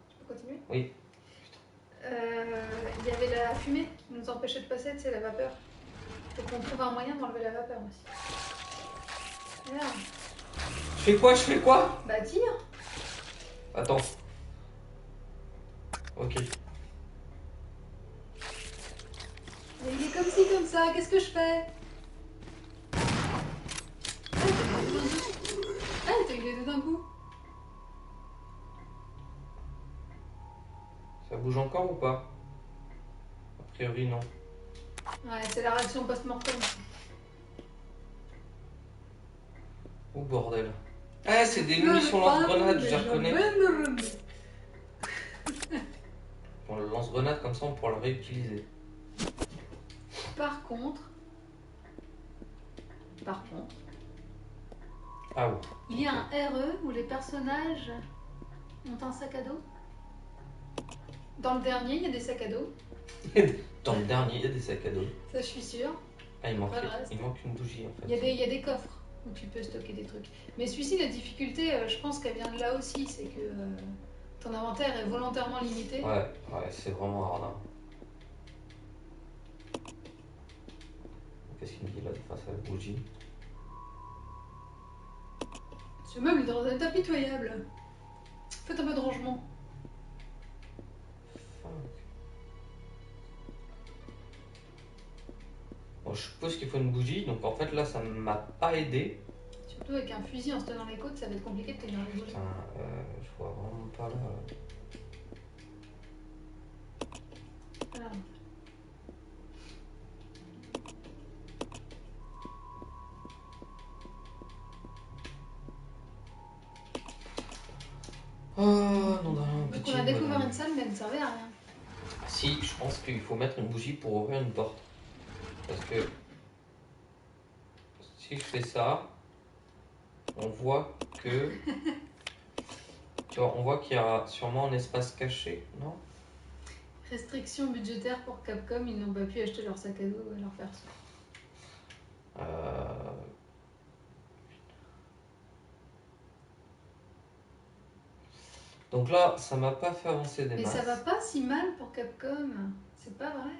Tu peux continuer? Oui. Il y avait la fumée qui nous empêchait de passer, tu sais, la vapeur. Faut qu'on trouve un moyen d'enlever la vapeur aussi. Merde. Je fais quoi? Bah tire. Attends. Ok. Mais il est comme ci, comme ça, qu'est-ce que je fais? Ah, t'as eu les deux d'un coup. Ça bouge encore ou pas? A priori non. Ouais, c'est la réaction post-mortem. Oh bordel. Ah, c'est des munitions lance-grenades, je les reconnais. On le lance-grenade comme ça, on pourra le réutiliser. Par contre, Ah oui. il y a un RE où les personnages ont un sac à dos. Dans le dernier, il y a des sacs à dos. Dans le dernier, il y a des sacs à dos. Ça, je suis sûre. Ah, il manque Voilà. une bougie en fait. Il y a des coffres où tu peux stocker des trucs. Mais celui-ci, la difficulté, je pense qu'elle vient de là aussi. C'est que ton inventaire est volontairement limité. Ouais, c'est vraiment hard. Hein. Qu'est-ce qu'il me dit là face à la bougie? Ce meuble est dans un état pitoyable. Faites un peu de rangement. Bon, je suppose qu'il faut une bougie, donc en fait là ça ne m'a pas aidé. Surtout avec un fusil en se tenant les côtes, ça va être compliqué de tenir les bougies. Putain, je vois vraiment pas là. Voilà. Oh non, Donc on a découvert une salle, mais elle ne servait à rien. Si, je pense qu'il faut mettre une bougie pour ouvrir une porte. Parce que si je fais ça, on voit que. Tu vois, on voit qu'il y a sûrement un espace caché, non? Restrictions budgétaires pour Capcom, ils n'ont pas pu acheter leur sac à dos à leur perso. Donc là, ça m'a pas fait avancer des Mais masses. ça va pas si mal pour Capcom, c'est pas vrai.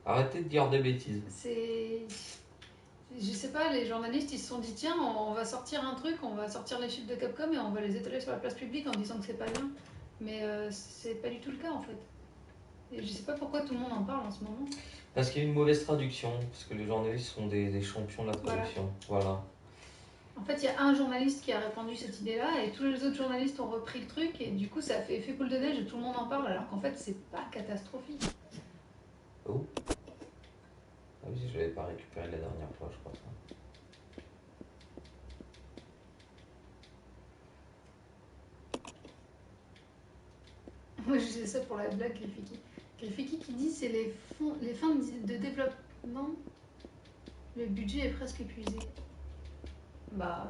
Arrêtez de dire des bêtises. C'est... Je sais pas, les journalistes ils se sont dit tiens, on va sortir un truc, on va sortir les chiffres de Capcom et on va les étaler sur la place publique en disant que c'est pas bien. Mais c'est pas du tout le cas en fait. Et je sais pas pourquoi tout le monde en parle en ce moment. Parce qu'il y a une mauvaise traduction, parce que les journalistes sont des champions de la traduction. Voilà. En fait, il y a un journaliste qui a répandu cette idée-là et tous les autres journalistes ont repris le truc et du coup ça a fait effet boule de neige et tout le monde en parle alors qu'en fait c'est pas catastrophique. Oh. Ah oui, je l'avais pas récupéré la dernière fois, je crois. Ça. Moi je disais ça pour la blague, Griffiki. Griffiki qui dit c'est les fins de développement, le budget est presque épuisé. Bah.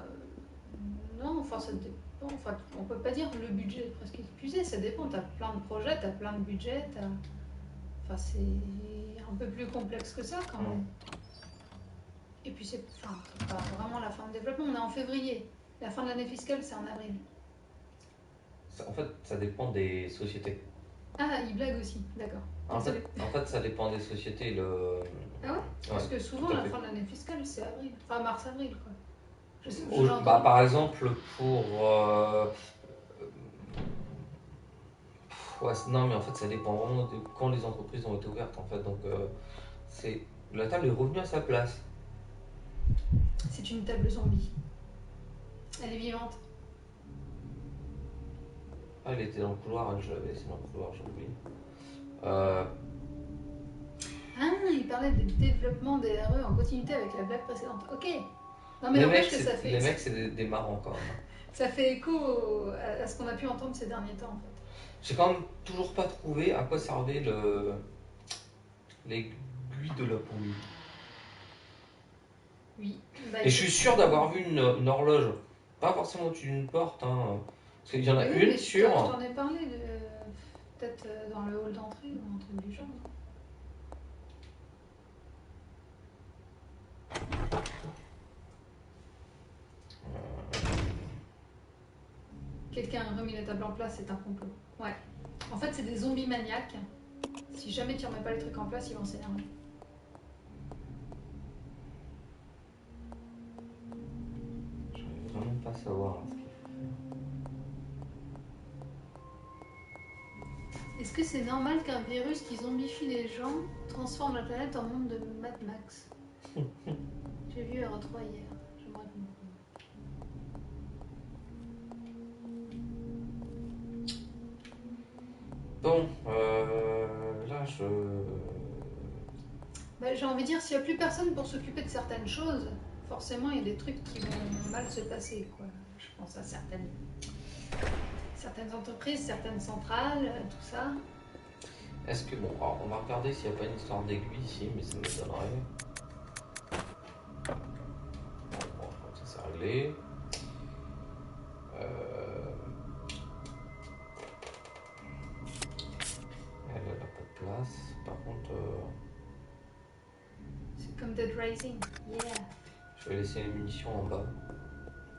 Non, enfin, ça dépend. Enfin, on peut pas dire le budget est presque épuisé, ça dépend. T'as plein de projets, t'as plein de budgets, Enfin, c'est un peu plus complexe que ça quand même. Et puis, c'est pas vraiment la fin de développement, on est en février. La fin de l'année fiscale, c'est en avril. En fait, ça dépend des sociétés. Ah, il blague aussi, d'accord. En fait, ça dépend des sociétés. Ah ouais? Parce que souvent, tout à la fait. fin de l'année fiscale, c'est avril. Enfin, mars-avril, quoi. Par exemple, pour. Non, mais en fait, ça dépend vraiment de quand les entreprises ont été ouvertes, en fait. Donc, c'est la table est revenue à sa place. C'est une table zombie. Elle est vivante. Ah, elle était dans le couloir, je l'avais laissée dans le couloir, j'ai oublié. Ah, il parlait des développements des RE en continuité avec la blague précédente. Ok. Non, mais les n'empêche mecs, que ça fait. Les mecs, c'est des marrants quand même. Ça fait écho à ce qu'on a pu entendre ces derniers temps, en fait. J'ai quand même toujours pas trouvé à quoi servait l'aiguille de la pendule. Oui. Et je suis sûr d'avoir vu une horloge, pas forcément au-dessus d'une porte, hein, parce qu'il y en a une sur. Je t'en ai parlé, peut-être dans le hall d'entrée ou un truc du genre. Quelqu'un a remis la table en place, c'est un complot. Ouais. En fait, c'est des zombies maniaques. Si jamais tu remets pas les trucs en place, ils vont s'énerver. Je veux vraiment pas savoir ce qu'il faut faire. Est-ce que c'est normal qu'un virus qui zombifie les gens transforme la planète en monde de Mad Max? J'ai vu R3 hier. J'aimerais comprendre. Bon, là J'ai envie de dire, s'il n'y a plus personne pour s'occuper de certaines choses, forcément il y a des trucs qui vont mal se passer, quoi. Je pense à certaines entreprises, certaines centrales, tout ça. Est-ce que, bon, alors on va regarder s'il n'y a pas une histoire d'aiguille ici, mais ça m'étonnerait. Bon, je crois que ça s'est réglé. Elle n'a pas de place. Par contre, c'est comme Dead Rising. Yeah. Je vais laisser les munitions en bas.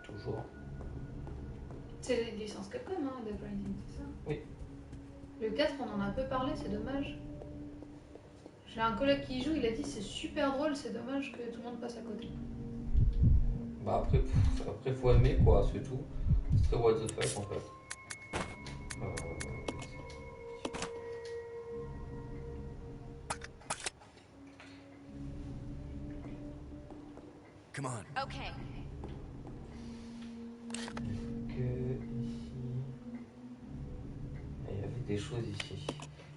Toujours. C'est les licences Capcom, hein, Dead Rising, c'est ça? Oui. Le 4, on en a un peu parlé, c'est dommage. J'ai un collègue qui y joue, il a dit c'est super drôle, c'est dommage que tout le monde passe à côté. Bah après faut aimer quoi, c'est tout. C'est très what the fuck en fait. Come on. Okay. Ici. Il y avait des choses ici.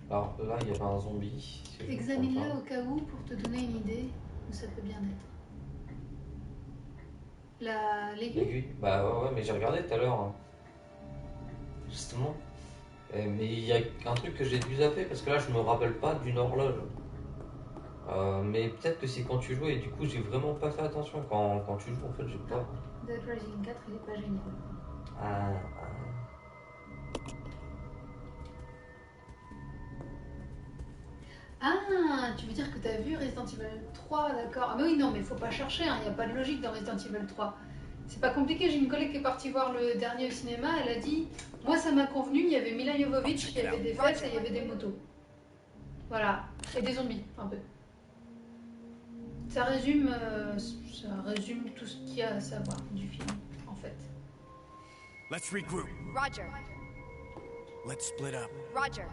Alors là, il y avait un zombie. Si examine-le au cas où pour te donner une idée où ça peut bien être. L'aiguille? Bah ouais, mais j'ai regardé tout à l'heure. Hein. Justement. Mais il y a un truc que j'ai dû zapper parce que là, je me rappelle pas d'une horloge. Mais peut-être que c'est quand tu joues et du coup, j'ai vraiment pas fait attention. Quand tu joues, en fait, j'ai pas. Dead Rising 4, il est pas génial. Ah, tu veux dire que tu as vu Resident Evil 3, d'accord. Ah mais oui, non, mais faut pas chercher, il n'y a pas de logique dans Resident Evil 3. C'est pas compliqué, j'ai une collègue qui est partie voir le dernier au cinéma, elle a dit « Moi ça m'a convenu, il y avait Mila Jovovich, il y avait des fesses et il y avait des motos. » Voilà, et des zombies, un peu. Ça résume tout ce qu'il y a à savoir du film, en fait. Let's regroup. Roger. Let's split up. Roger.